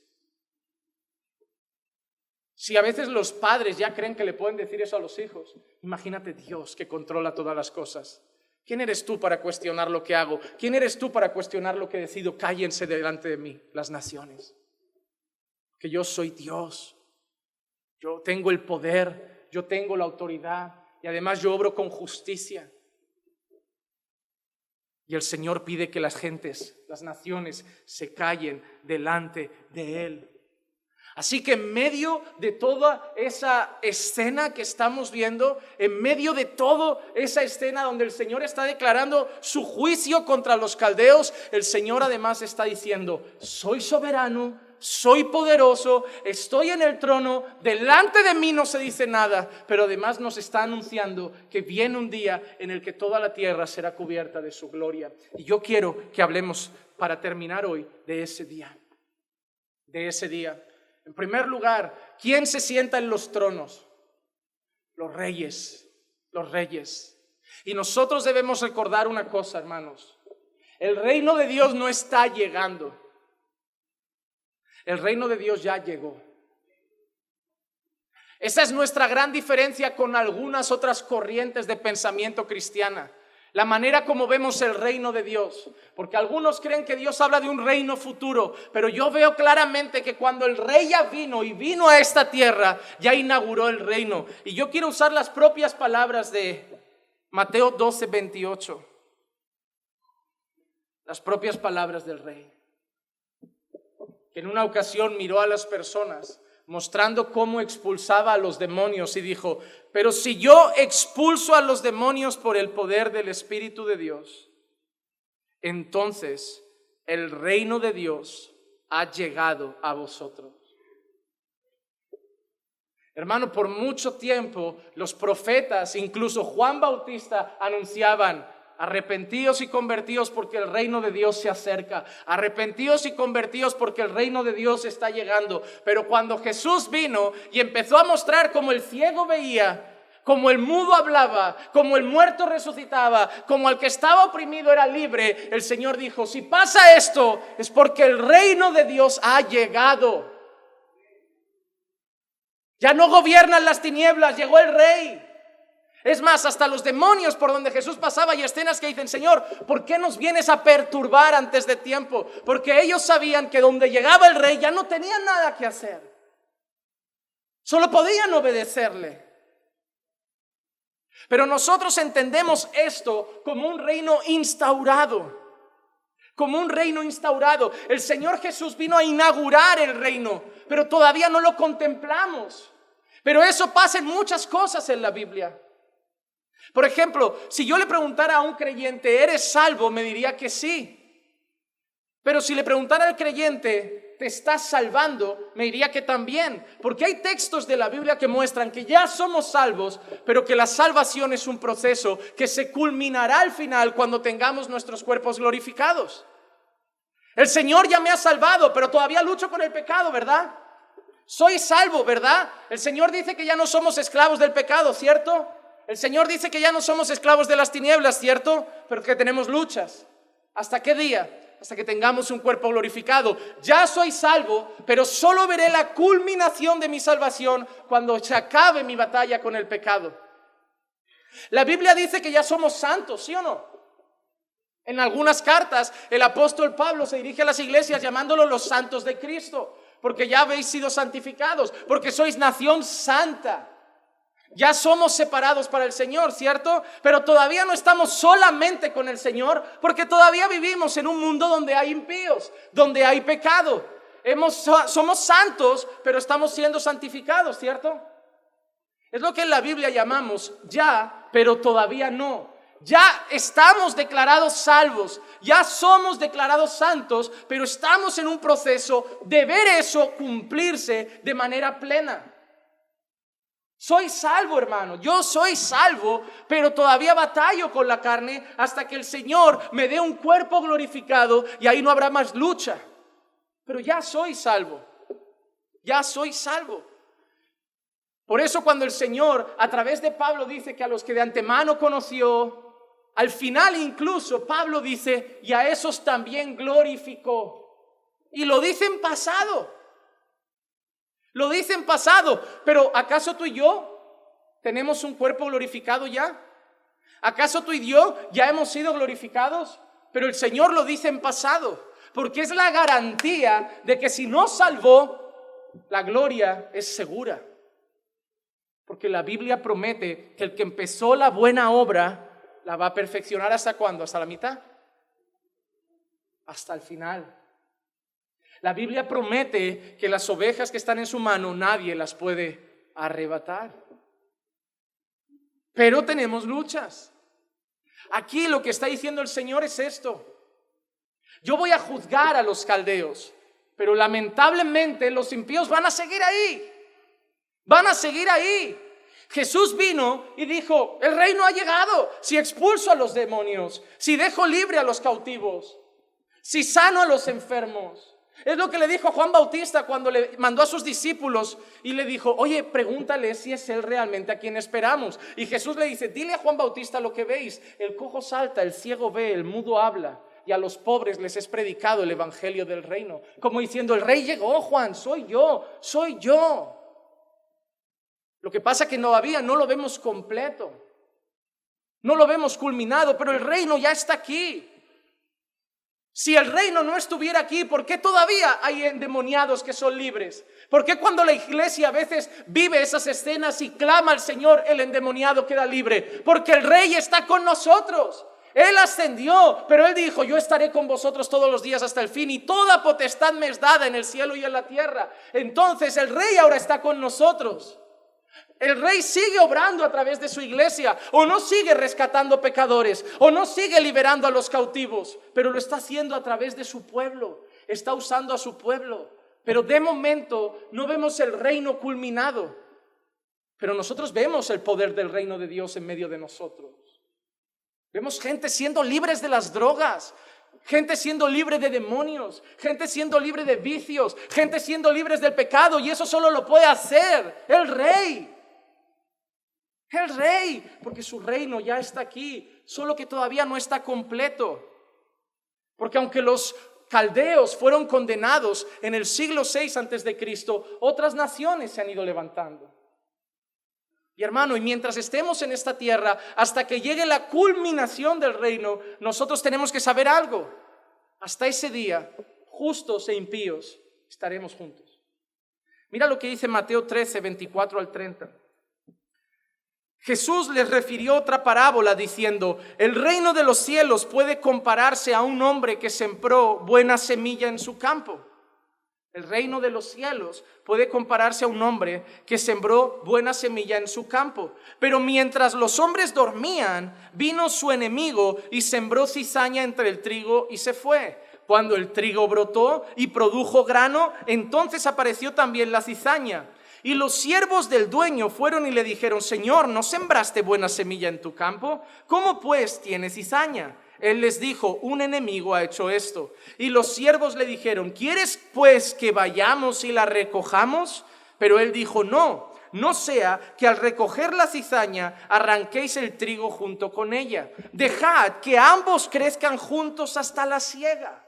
Si a veces los padres ya creen que le pueden decir eso a los hijos, imagínate Dios que controla todas las cosas. ¿Quién eres tú para cuestionar lo que hago? ¿Quién eres tú para cuestionar lo que decido? Cállense delante de mí las naciones, que yo soy Dios. Yo tengo el poder, yo tengo la autoridad, y además yo obro con justicia. Y el Señor pide que las gentes, las naciones, se callen delante de Él. Así que en medio de toda esa escena que estamos viendo, en medio de toda esa escena donde el Señor está declarando su juicio contra los caldeos, el Señor además está diciendo: soy soberano, soy poderoso, estoy en el trono, delante de mí no se dice nada, pero además nos está anunciando que viene un día en el que toda la tierra será cubierta de su gloria. Y yo quiero que hablemos, para terminar hoy, de ese día. De ese día. En primer lugar, ¿quién se sienta en los tronos? Los reyes, los reyes. Y nosotros debemos recordar una cosa, hermanos: el reino de Dios no está llegando. El reino de Dios ya llegó. Esa es nuestra gran diferencia con algunas otras corrientes de pensamiento cristiana. La manera como vemos el reino de Dios. Porque algunos creen que Dios habla de un reino futuro, pero yo veo claramente que cuando el rey ya vino a esta tierra, ya inauguró el reino. Y yo quiero usar las propias palabras de Mateo 12:28. Las propias palabras del rey, que en una ocasión miró a las personas mostrando cómo expulsaba a los demonios y dijo: pero si yo expulso a los demonios por el poder del Espíritu de Dios, entonces el reino de Dios ha llegado a vosotros. Hermano, por mucho tiempo los profetas, incluso Juan Bautista, anunciaban: arrepentíos y convertíos porque el reino de Dios se acerca. Arrepentíos y convertíos porque el reino de Dios está llegando. Pero cuando Jesús vino y empezó a mostrar cómo el ciego veía, cómo el mudo hablaba, cómo el muerto resucitaba, cómo el que estaba oprimido era libre, el Señor dijo: si pasa esto es porque el reino de Dios ha llegado. Ya no gobiernan las tinieblas, llegó el Rey. Es más, hasta los demonios por donde Jesús pasaba hay escenas que dicen: Señor, ¿por qué nos vienes a perturbar antes de tiempo? Porque ellos sabían que donde llegaba el rey ya no tenían nada que hacer. Solo podían obedecerle. Pero nosotros entendemos esto como un reino instaurado. Como un reino instaurado. El Señor Jesús vino a inaugurar el reino, pero todavía no lo contemplamos. Pero eso pasa en muchas cosas en la Biblia. Por ejemplo, si yo le preguntara a un creyente: ¿eres salvo?, me diría que sí. Pero si le preguntara al creyente: ¿te estás salvando?, me diría que también. Porque hay textos de la Biblia que muestran que ya somos salvos, pero que la salvación es un proceso que se culminará al final cuando tengamos nuestros cuerpos glorificados. El Señor ya me ha salvado, pero todavía lucho con el pecado, ¿verdad? Soy salvo, ¿verdad? El Señor dice que ya no somos esclavos del pecado, ¿cierto? El Señor dice que ya no somos esclavos de las tinieblas, ¿cierto? Pero que tenemos luchas. ¿Hasta qué día? Hasta que tengamos un cuerpo glorificado. Ya soy salvo, pero solo veré la culminación de mi salvación cuando se acabe mi batalla con el pecado. La Biblia dice que ya somos santos, ¿sí o no? En algunas cartas el apóstol Pablo se dirige a las iglesias llamándolos los santos de Cristo, porque ya habéis sido santificados, porque sois nación santa. Ya somos separados para el Señor, ¿cierto? Pero todavía no estamos solamente con el Señor, porque todavía vivimos en un mundo donde hay impíos, donde hay pecado. Somos santos, pero estamos siendo santificados, ¿cierto? Es lo que en la Biblia llamamos ya, pero todavía no. Ya estamos declarados salvos, ya somos declarados santos, pero estamos en un proceso de ver eso cumplirse de manera plena. Soy salvo, hermano, yo soy salvo, pero todavía batallo con la carne hasta que el Señor me dé un cuerpo glorificado y ahí no habrá más lucha. Pero ya soy salvo, ya soy salvo. Por eso cuando el Señor a través de Pablo dice que a los que de antemano conoció, al final incluso Pablo dice: y a esos también glorificó. Y lo dice en pasado. Lo dice en pasado. Pero ¿acaso tú y yo tenemos un cuerpo glorificado ya? ¿Acaso tú y yo ya hemos sido glorificados? Pero el Señor lo dice en pasado, porque es la garantía de que si nos salvó, la gloria es segura. Porque la Biblia promete que el que empezó la buena obra la va a perfeccionar. ¿Hasta cuándo? ¿Hasta la mitad? Hasta el final. La Biblia promete que las ovejas que están en su mano nadie las puede arrebatar. Pero tenemos luchas. Aquí lo que está diciendo el Señor es esto: yo voy a juzgar a los caldeos, pero lamentablemente los impíos van a seguir ahí. Van a seguir ahí. Jesús vino y dijo: el reino ha llegado si expulso a los demonios, si dejo libre a los cautivos, si sano a los enfermos. Es lo que le dijo Juan Bautista cuando le mandó a sus discípulos y le dijo: oye, pregúntale si es él realmente a quien esperamos. Y Jesús le dice: dile a Juan Bautista lo que veis, el cojo salta, el ciego ve, el mudo habla, y a los pobres les es predicado el evangelio del reino. Como diciendo: el rey llegó, Juan, soy yo, soy yo. Lo que pasa es que todavía no lo vemos completo, no lo vemos culminado, pero el reino ya está aquí. Si el reino no estuviera aquí, ¿por qué todavía hay endemoniados que son libres? ¿Por qué cuando la iglesia a veces vive esas escenas y clama al Señor, el endemoniado queda libre? Porque el rey está con nosotros. Él ascendió, pero Él dijo: yo estaré con vosotros todos los días hasta el fin, y toda potestad me es dada en el cielo y en la tierra. Entonces el rey ahora está con nosotros. El rey sigue obrando a través de su iglesia, o no sigue rescatando pecadores, o no sigue liberando a los cautivos, pero lo está haciendo a través de su pueblo, está usando a su pueblo. Pero de momento no vemos el reino culminado, pero nosotros vemos el poder del reino de Dios en medio de nosotros. Vemos gente siendo libres de las drogas, gente siendo libre de demonios, gente siendo libre de vicios, gente siendo libres del pecado, y eso solo lo puede hacer el rey. El rey, porque su reino ya está aquí, solo que todavía no está completo. Porque aunque los caldeos fueron condenados en el siglo 6 antes de Cristo, otras naciones se han ido levantando. Y hermano, y mientras estemos en esta tierra, hasta que llegue la culminación del reino, nosotros tenemos que saber algo. Hasta ese día, justos e impíos, estaremos juntos. Mira lo que dice Mateo 13, 24 al 30. Jesús les refirió otra parábola diciendo: el reino de los cielos puede compararse a un hombre que sembró buena semilla en su campo. El reino de los cielos puede compararse a un hombre que sembró buena semilla en su campo. Pero mientras los hombres dormían, vino su enemigo y sembró cizaña entre el trigo y se fue. Cuando el trigo brotó y produjo grano, entonces apareció también la cizaña. Y los siervos del dueño fueron y le dijeron: Señor, ¿no sembraste buena semilla en tu campo? ¿Cómo pues tiene cizaña? Él les dijo: un enemigo ha hecho esto. Y los siervos le dijeron: ¿quieres pues que vayamos y la recojamos? Pero él dijo: no, no sea que al recoger la cizaña arranquéis el trigo junto con ella. Dejad que ambos crezcan juntos hasta la siega.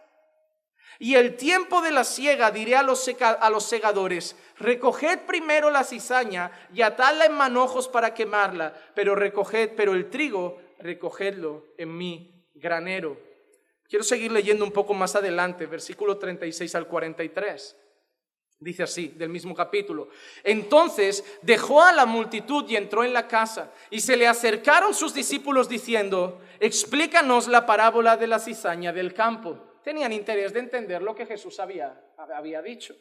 Y el tiempo de la siega diré a los segadores: recoged primero la cizaña y atadla en manojos para quemarla, pero el trigo recogedlo en mi granero. Quiero seguir leyendo un poco más adelante, versículo 36 al 43. Dice así, del mismo capítulo: entonces dejó a la multitud y entró en la casa, y se le acercaron sus discípulos diciendo: explícanos la parábola de la cizaña del campo. Tenían interés de entender lo que Jesús había dicho.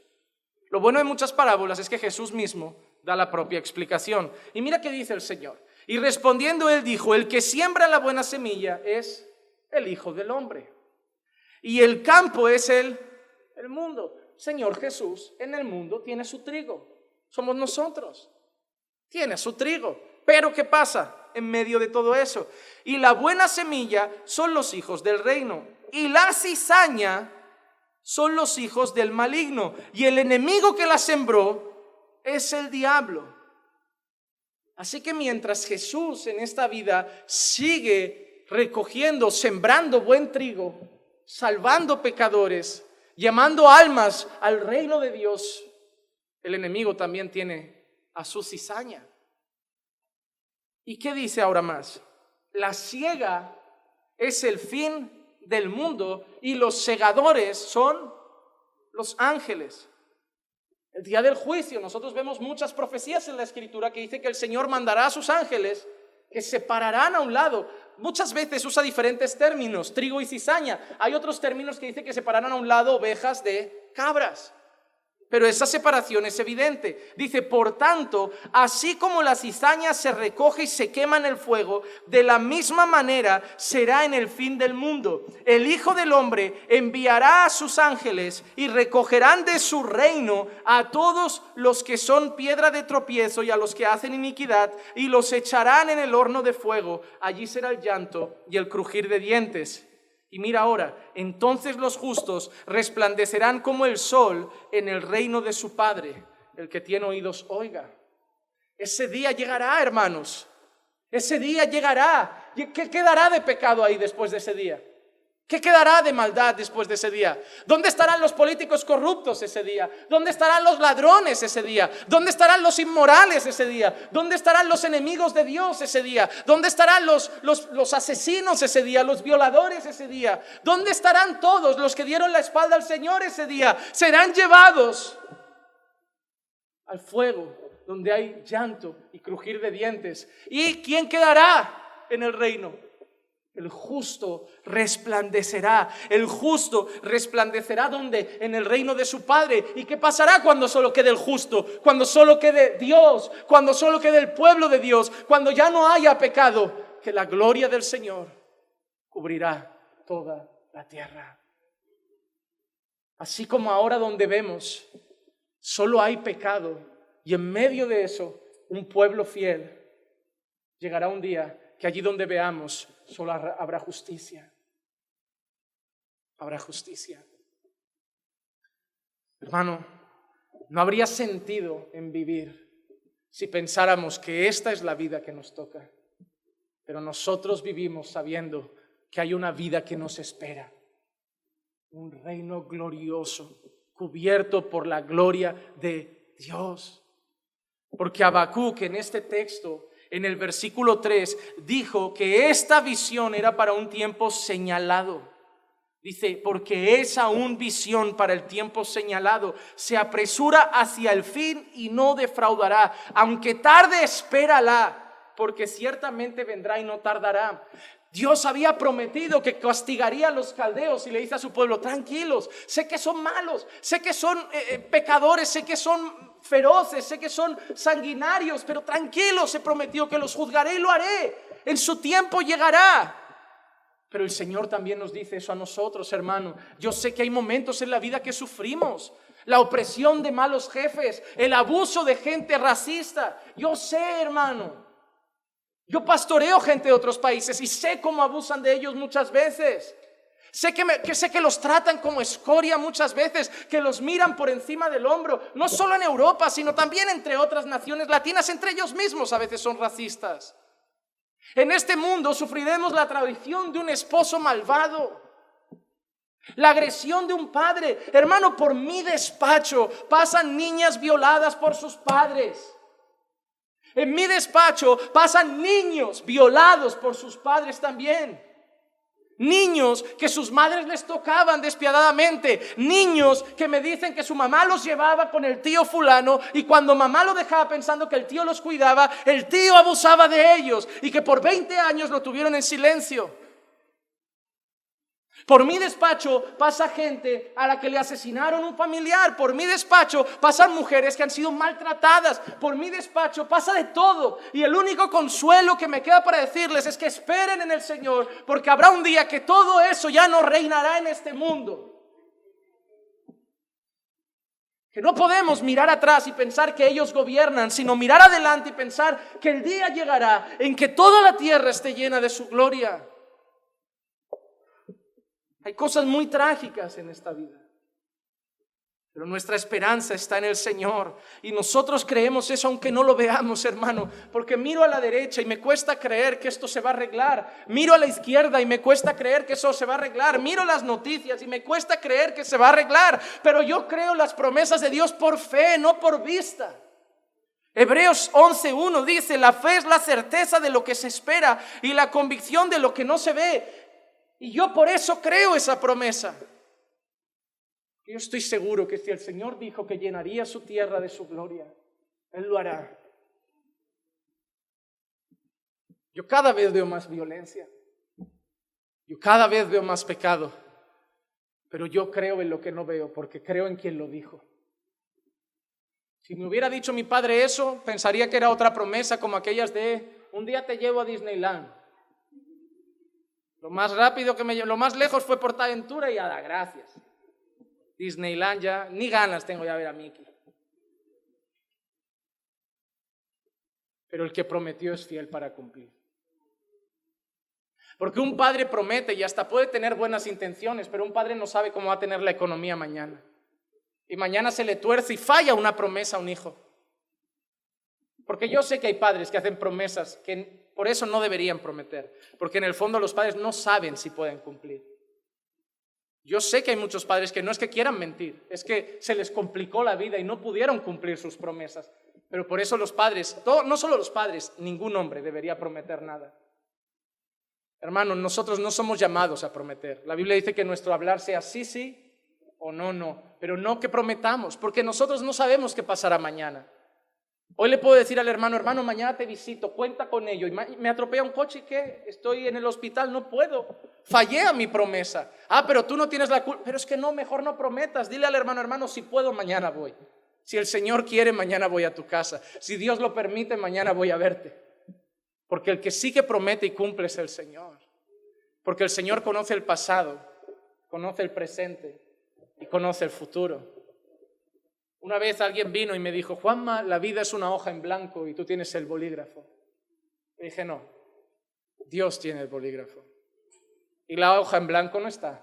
Lo bueno de muchas parábolas es que Jesús mismo da la propia explicación. Y mira qué dice el Señor. Y respondiendo él dijo: el que siembra la buena semilla es el Hijo del Hombre. Y el campo es el mundo. Señor Jesús en el mundo tiene su trigo. Somos nosotros. Tiene su trigo. Pero ¿qué pasa en medio de todo eso? Y la buena semilla son los hijos del reino. Y la cizaña son los hijos del maligno. Y el enemigo que la sembró es el diablo. Así que mientras Jesús en esta vida sigue recogiendo, sembrando buen trigo, salvando pecadores, llamando almas al reino de Dios, el enemigo también tiene a su cizaña. ¿Y qué dice ahora más? La siega es el fin del mundo y los segadores son los ángeles. El día del juicio nosotros vemos muchas profecías en la Escritura que dice que el Señor mandará a sus ángeles que separarán a un lado. Muchas veces usa diferentes términos, trigo y cizaña. Hay otros términos que dice que separarán a un lado ovejas de cabras. Pero esa separación es evidente. Dice: por tanto, así como la cizaña se recoge y se quema en el fuego, de la misma manera será en el fin del mundo. El Hijo del Hombre enviará a sus ángeles y recogerán de su reino a todos los que son piedra de tropiezo y a los que hacen iniquidad, y los echarán en el horno de fuego. Allí será el llanto y el crujir de dientes. Y mira ahora: entonces los justos resplandecerán como el sol en el reino de su Padre. El que tiene oídos, oiga. Ese día llegará, hermanos. Ese día llegará. ¿Qué quedará de pecado ahí después de ese día? ¿Qué quedará de maldad después de ese día? ¿Dónde estarán los políticos corruptos ese día? ¿Dónde estarán los ladrones ese día? ¿Dónde estarán los inmorales ese día? ¿Dónde estarán los enemigos de Dios ese día? ¿Dónde estarán los asesinos ese día? ¿Los violadores ese día? ¿Dónde estarán todos los que dieron la espalda al Señor ese día? Serán llevados al fuego, donde hay llanto y crujir de dientes. ¿Y quién quedará en el reino? El justo resplandecerá. El justo resplandecerá ¿dónde? En el reino de su Padre. ¿Y qué pasará cuando solo quede el justo? Cuando solo quede Dios, cuando solo quede el pueblo de Dios, cuando ya no haya pecado, que la gloria del Señor cubrirá toda la tierra. Así como ahora donde vemos solo hay pecado, y en medio de eso un pueblo fiel, llegará un día que allí donde veamos solo habrá justicia. Habrá justicia. Hermano, no habría sentido en vivir si pensáramos que esta es la vida que nos toca. Pero nosotros vivimos sabiendo que hay una vida que nos espera. Un reino glorioso, cubierto por la gloria de Dios. Porque Habacuc en este texto, en el versículo 3, dijo que esta visión era para un tiempo señalado. Dice, porque es aún visión para el tiempo señalado, se apresura hacia el fin y no defraudará. Aunque tarde, espérala, porque ciertamente vendrá y no tardará. Dios había prometido que castigaría a los caldeos y le dice a su pueblo, tranquilos, sé que son malos, sé que son pecadores, sé que son feroces, sé que son sanguinarios, pero tranquilos, he prometido que los juzgaré y lo haré. En su tiempo llegará. Pero el Señor también nos dice eso a nosotros, hermano. Yo sé que hay momentos en la vida que sufrimos. La opresión de malos jefes, el abuso de gente racista. Yo sé, hermano. Yo pastoreo gente de otros países y sé cómo abusan de ellos muchas veces. Sé que los tratan como escoria muchas veces, que los miran por encima del hombro. No solo en Europa, sino también entre otras naciones latinas. Entre ellos mismos a veces son racistas. En este mundo sufriremos la traición de un esposo malvado, la agresión de un padre. Hermano, por mi despacho pasan niñas violadas por sus padres. En mi despacho pasan niños violados por sus padres también. Niños que sus madres les tocaban despiadadamente. Niños que me dicen que su mamá los llevaba con el tío fulano y cuando mamá lo dejaba pensando que el tío los cuidaba, el tío abusaba de ellos y que por 20 años lo tuvieron en silencio. Por mi despacho pasa gente a la que le asesinaron un familiar. Por mi despacho pasan mujeres que han sido maltratadas. Por mi despacho pasa de todo. Y el único consuelo que me queda para decirles es que esperen en el Señor, porque habrá un día que todo eso ya no reinará en este mundo. Que no podemos mirar atrás y pensar que ellos gobiernan, sino mirar adelante y pensar que el día llegará en que toda la tierra esté llena de su gloria. Hay cosas muy trágicas en esta vida, pero nuestra esperanza está en el Señor y nosotros creemos eso aunque no lo veamos, hermano, porque miro a la derecha y me cuesta creer que esto se va a arreglar, miro a la izquierda y me cuesta creer que eso se va a arreglar, miro las noticias y me cuesta creer que se va a arreglar, pero yo creo las promesas de Dios por fe, no por vista. Hebreos 11:1 dice, la fe es la certeza de lo que se espera y la convicción de lo que no se ve. Y yo por eso creo esa promesa. Yo estoy seguro que si el Señor dijo que llenaría su tierra de su gloria, Él lo hará. Yo cada vez veo más violencia. Yo cada vez veo más pecado. Pero yo creo en lo que no veo, porque creo en quien lo dijo. Si me hubiera dicho mi padre eso, pensaría que era otra promesa como aquellas de un día te llevo a Disneyland. Lo más rápido que lo más lejos fue PortAventura y a dar gracias. Disneyland ya, ni ganas tengo ya de ver a Mickey. Pero el que prometió es fiel para cumplir. Porque un padre promete y hasta puede tener buenas intenciones, pero un padre no sabe cómo va a tener la economía mañana. Y mañana se le tuerce y falla una promesa a un hijo. Porque yo sé que hay padres que hacen promesas que por eso no deberían prometer, porque en el fondo los padres no saben si pueden cumplir. Yo sé que hay muchos padres que no es que quieran mentir, es que se les complicó la vida y no pudieron cumplir sus promesas. Pero por eso los padres, no solo los padres, ningún hombre debería prometer nada. Hermanos, nosotros no somos llamados a prometer. La Biblia dice que nuestro hablar sea sí, sí o no, no, pero no que prometamos, porque nosotros no sabemos qué pasará mañana. Hoy le puedo decir al hermano, hermano, mañana te visito, cuenta con ello. Y me atropella un coche y ¿qué? Estoy en el hospital, no puedo. Fallé a mi promesa. Pero tú no tienes la culpa. Pero es que no, mejor no prometas. Dile al hermano, hermano, si puedo, mañana voy. Si el Señor quiere, mañana voy a tu casa. Si Dios lo permite, mañana voy a verte. Porque el que sí que promete y cumple es el Señor. Porque el Señor conoce el pasado, conoce el presente y conoce el futuro. Una vez alguien vino y me dijo, Juanma, la vida es una hoja en blanco y tú tienes el bolígrafo. Le dije, no, Dios tiene el bolígrafo. Y la hoja en blanco no está,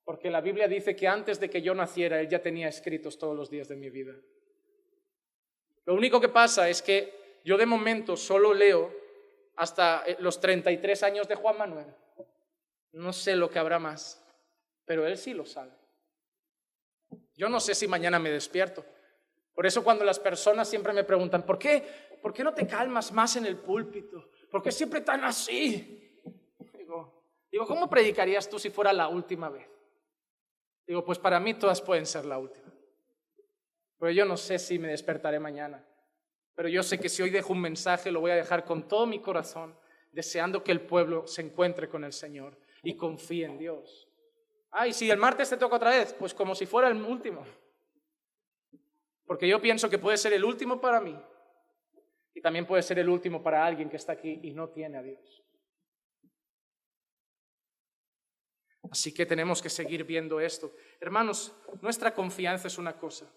porque la Biblia dice que antes de que yo naciera, Él ya tenía escritos todos los días de mi vida. Lo único que pasa es que yo de momento solo leo hasta los 33 años de Juan Manuel. No sé lo que habrá más, pero Él sí lo sabe. Yo no sé si mañana me despierto, Por eso cuando las personas siempre me preguntan, ¿por qué no te calmas más en el púlpito? ¿Por qué siempre tan así? Digo, ¿cómo predicarías tú si fuera la última vez? Digo, pues para mí todas pueden ser la última. Pero yo no sé si me despertaré mañana. Pero yo sé que si hoy dejo un mensaje, lo voy a dejar con todo mi corazón, deseando que el pueblo se encuentre con el Señor y confíe en Dios. Y si el martes te toca otra vez, pues como si fuera el último. Porque yo pienso que puede ser el último para mí y también puede ser el último para alguien que está aquí y no tiene a Dios. Así que tenemos que seguir viendo esto. Hermanos, nuestra confianza es una cosa.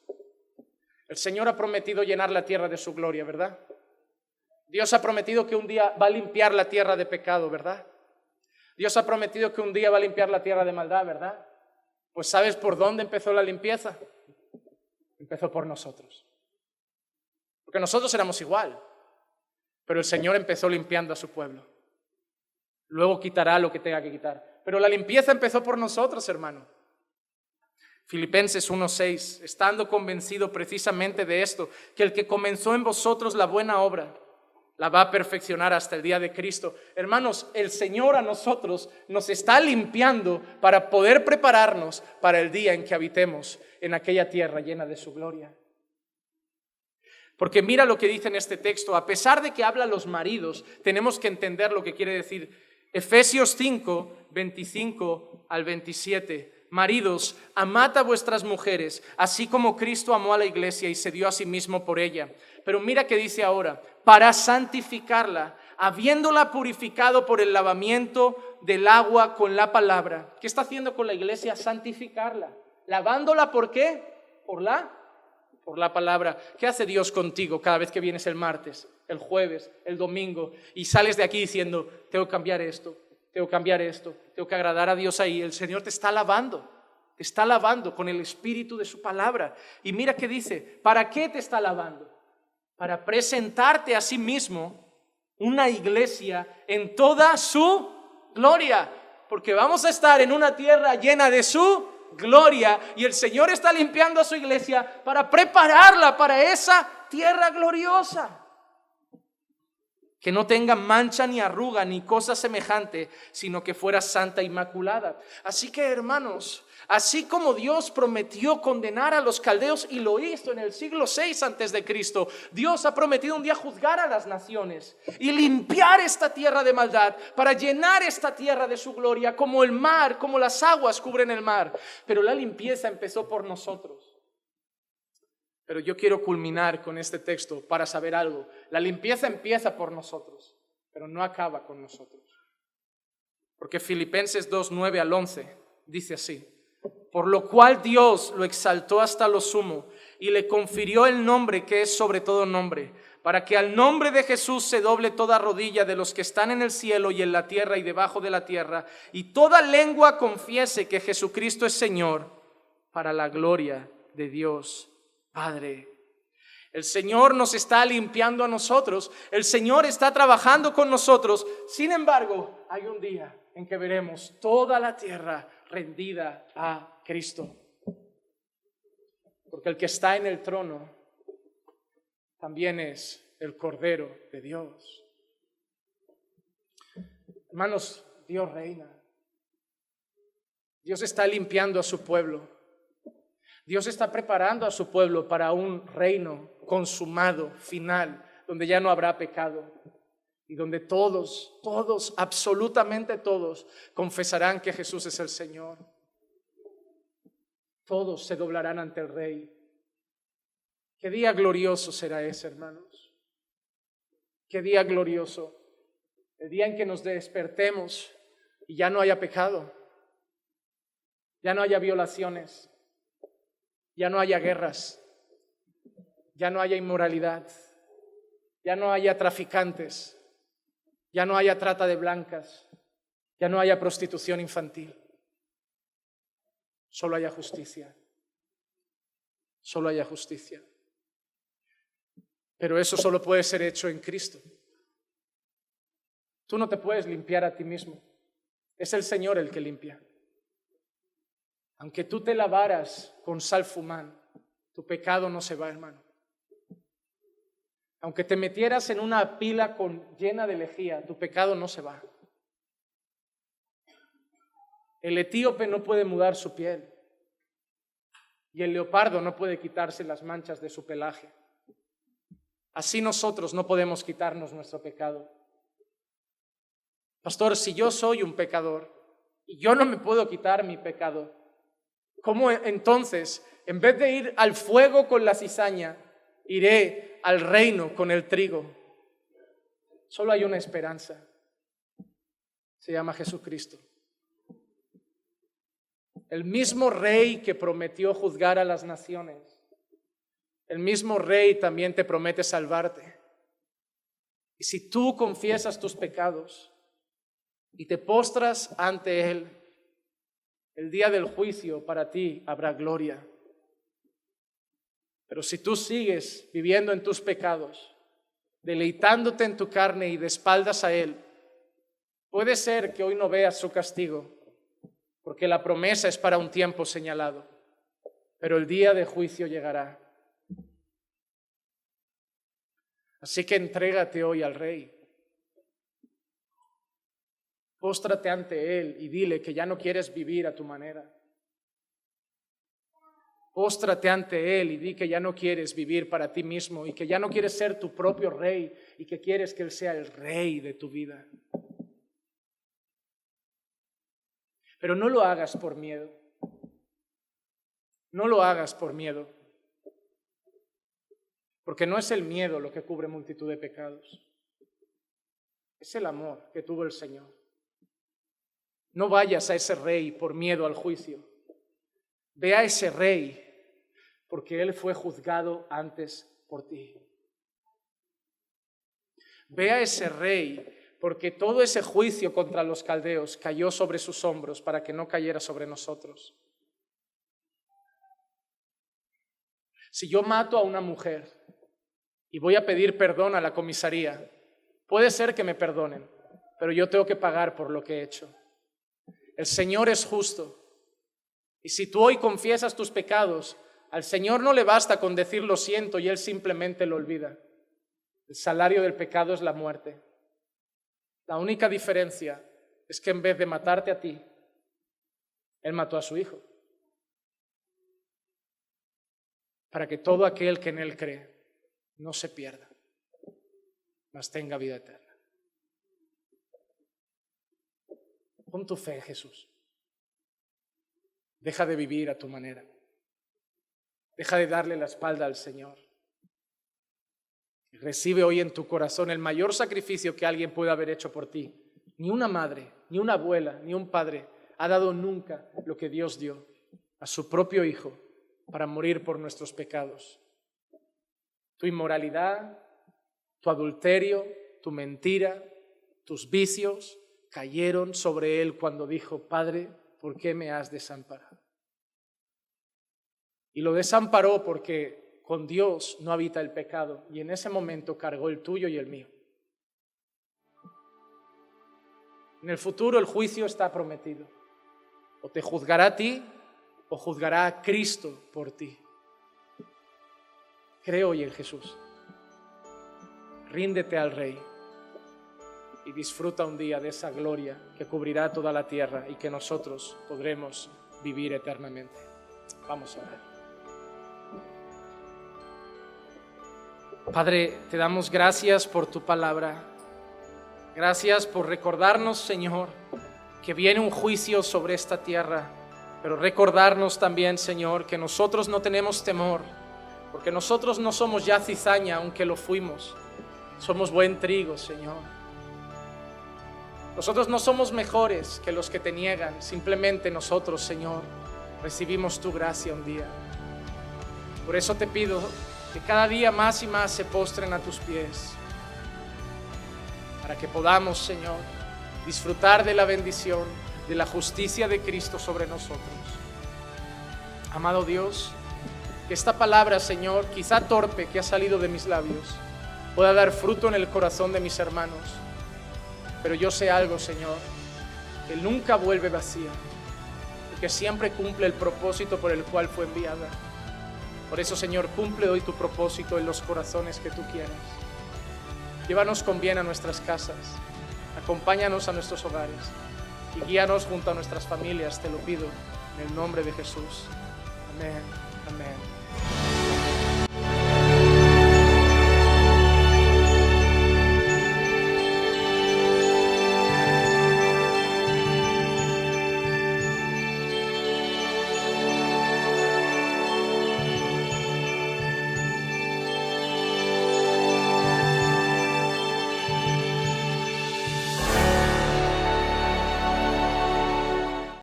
El Señor ha prometido llenar la tierra de su gloria, ¿verdad? Dios ha prometido que un día va a limpiar la tierra de pecado, ¿verdad? Dios ha prometido que un día va a limpiar la tierra de maldad, ¿verdad? Pues ¿sabes por dónde empezó la limpieza? Empezó por nosotros. Porque nosotros éramos igual, pero el Señor empezó limpiando a su pueblo. Luego quitará lo que tenga que quitar. Pero la limpieza empezó por nosotros, hermano. Filipenses 1:6, estando convencido precisamente de esto, que el que comenzó en vosotros la buena obra, la va a perfeccionar hasta el día de Cristo. Hermanos, el Señor a nosotros nos está limpiando para poder prepararnos para el día en que habitemos en aquella tierra llena de su gloria. Porque mira lo que dice en este texto, a pesar de que habla a los maridos, tenemos que entender lo que quiere decir. Efesios 5, 25 al 27. Maridos, amad a vuestras mujeres, así como Cristo amó a la iglesia y se dio a sí mismo por ella. Pero mira que dice ahora, para santificarla, habiéndola purificado por el lavamiento del agua con la palabra. ¿Qué está haciendo con la iglesia? Santificarla. ¿Lavándola por qué? Por la palabra. ¿Qué hace Dios contigo cada vez que vienes el martes, el jueves, el domingo y sales de aquí diciendo, tengo que cambiar esto, tengo que cambiar esto, tengo que agradar a Dios ahí? El Señor te está lavando con el espíritu de su palabra. Y mira qué dice, ¿para qué te está lavando? Para presentarte a sí mismo una iglesia en toda su gloria, porque vamos a estar en una tierra llena de su gloria y el Señor está limpiando a su iglesia para prepararla para esa tierra gloriosa. Que no tenga mancha ni arruga ni cosa semejante, sino que fuera santa e inmaculada. Así que, hermanos, así como Dios prometió condenar a los caldeos y lo hizo en el siglo VI antes de Cristo, Dios ha prometido un día juzgar a las naciones y limpiar esta tierra de maldad para llenar esta tierra de su gloria, como el mar, como las aguas cubren el mar. Pero la limpieza empezó por nosotros. Pero yo quiero culminar con este texto para saber algo. La limpieza empieza por nosotros, pero no acaba con nosotros. Porque Filipenses 2:9 al 11 dice así: por lo cual Dios lo exaltó hasta lo sumo y le confirió el nombre que es sobre todo nombre, para que al nombre de Jesús se doble toda rodilla de los que están en el cielo y en la tierra y debajo de la tierra, y toda lengua confiese que Jesucristo es Señor, para la gloria de Dios Padre. El Señor nos está limpiando a nosotros, el Señor está trabajando con nosotros. Sin embargo, hay un día en que veremos toda la tierra rendida a Cristo. Porque el que está en el trono también es el Cordero de Dios. Hermanos, Dios reina. Dios está limpiando a su pueblo. Dios está preparando a su pueblo para un reino consumado, final, donde ya no habrá pecado y donde todos, absolutamente todos, confesarán que Jesús es el Señor. Todos se doblarán ante el Rey. Qué día glorioso será ese, hermanos. Qué día glorioso. El día en que nos despertemos y ya no haya pecado, ya no haya violaciones, ya no haya guerras, ya no haya inmoralidad, ya no haya traficantes, ya no haya trata de blancas, ya no haya prostitución infantil. Solo haya justicia. Solo haya justicia. Pero eso solo puede ser hecho en Cristo. Tú no te puedes limpiar a ti mismo. Es el Señor el que limpia. Aunque tú te lavaras con sal fumán, tu pecado no se va, hermano. Aunque te metieras en una pila llena de lejía, tu pecado no se va. El etíope no puede mudar su piel y el leopardo no puede quitarse las manchas de su pelaje. Así nosotros no podemos quitarnos nuestro pecado. Pastor, si yo soy un pecador y yo no me puedo quitar mi pecado, ¿cómo entonces, en vez de ir al fuego con la cizaña, iré al reino con el trigo? Solo hay una esperanza. Se llama Jesucristo. El mismo rey que prometió juzgar a las naciones, el mismo rey también te promete salvarte. Y si tú confiesas tus pecados y te postras ante Él, el día del juicio para ti habrá gloria. Pero si tú sigues viviendo en tus pecados, deleitándote en tu carne y de espaldas a Él, puede ser que hoy no veas su castigo, porque la promesa es para un tiempo señalado, pero el día de juicio llegará. Así que entrégate hoy al Rey. Póstrate ante Él y dile que ya no quieres vivir a tu manera. Póstrate ante Él y di que ya no quieres vivir para ti mismo y que ya no quieres ser tu propio rey y que quieres que Él sea el rey de tu vida. Pero no lo hagas por miedo. No lo hagas por miedo. Porque no es el miedo lo que cubre multitud de pecados. Es el amor que tuvo el Señor. No vayas a ese rey por miedo al juicio. Ve a ese rey porque Él fue juzgado antes por ti. Ve a ese rey porque todo ese juicio contra los caldeos cayó sobre sus hombros para que no cayera sobre nosotros. Si yo mato a una mujer y voy a pedir perdón a la comisaría, puede ser que me perdonen, pero yo tengo que pagar por lo que he hecho. El Señor es justo. Y si tú hoy confiesas tus pecados, al Señor no le basta con decir lo siento y Él simplemente lo olvida. El salario del pecado es la muerte. La única diferencia es que en vez de matarte a ti, Él mató a su Hijo. Para que todo aquel que en Él cree no se pierda, mas tenga vida eterna. Pon tu fe en Jesús. Deja de vivir a tu manera. Deja de darle la espalda al Señor. Recibe hoy en tu corazón el mayor sacrificio que alguien puede haber hecho por ti. Ni una madre, ni una abuela, ni un padre ha dado nunca lo que Dios dio a su propio Hijo para morir por nuestros pecados. Tu inmoralidad, tu adulterio, tu mentira, tus vicios cayeron sobre Él cuando dijo: Padre, ¿por qué me has desamparado? Y lo desamparó porque con Dios no habita el pecado, y en ese momento cargó el tuyo y el mío. En el futuro el juicio está prometido. O te juzgará a ti, o juzgará a Cristo por ti. Cree hoy en Jesús. Ríndete al Rey y disfruta un día de esa gloria que cubrirá toda la tierra y que nosotros podremos vivir eternamente. Vamos a orar. Padre, te damos gracias por tu palabra. Gracias por recordarnos, Señor, que viene un juicio sobre esta tierra, pero recordarnos también, Señor, que nosotros no tenemos temor, porque nosotros no somos ya cizaña, aunque lo fuimos. Somos buen trigo, Señor. Nosotros no somos mejores que los que te niegan, simplemente nosotros, Señor, recibimos tu gracia un día. Por eso te pido que cada día más y más se postren a tus pies, para que podamos, Señor, disfrutar de la bendición, de la justicia de Cristo sobre nosotros. Amado Dios, que esta palabra, Señor, quizá torpe que ha salido de mis labios, pueda dar fruto en el corazón de mis hermanos. Pero yo sé algo, Señor, que nunca vuelve vacía y que siempre cumple el propósito por el cual fue enviada. Por eso, Señor, cumple hoy tu propósito en los corazones que tú quieras. Llévanos con bien a nuestras casas, acompáñanos a nuestros hogares y guíanos junto a nuestras familias, te lo pido, en el nombre de Jesús. Amén, amén.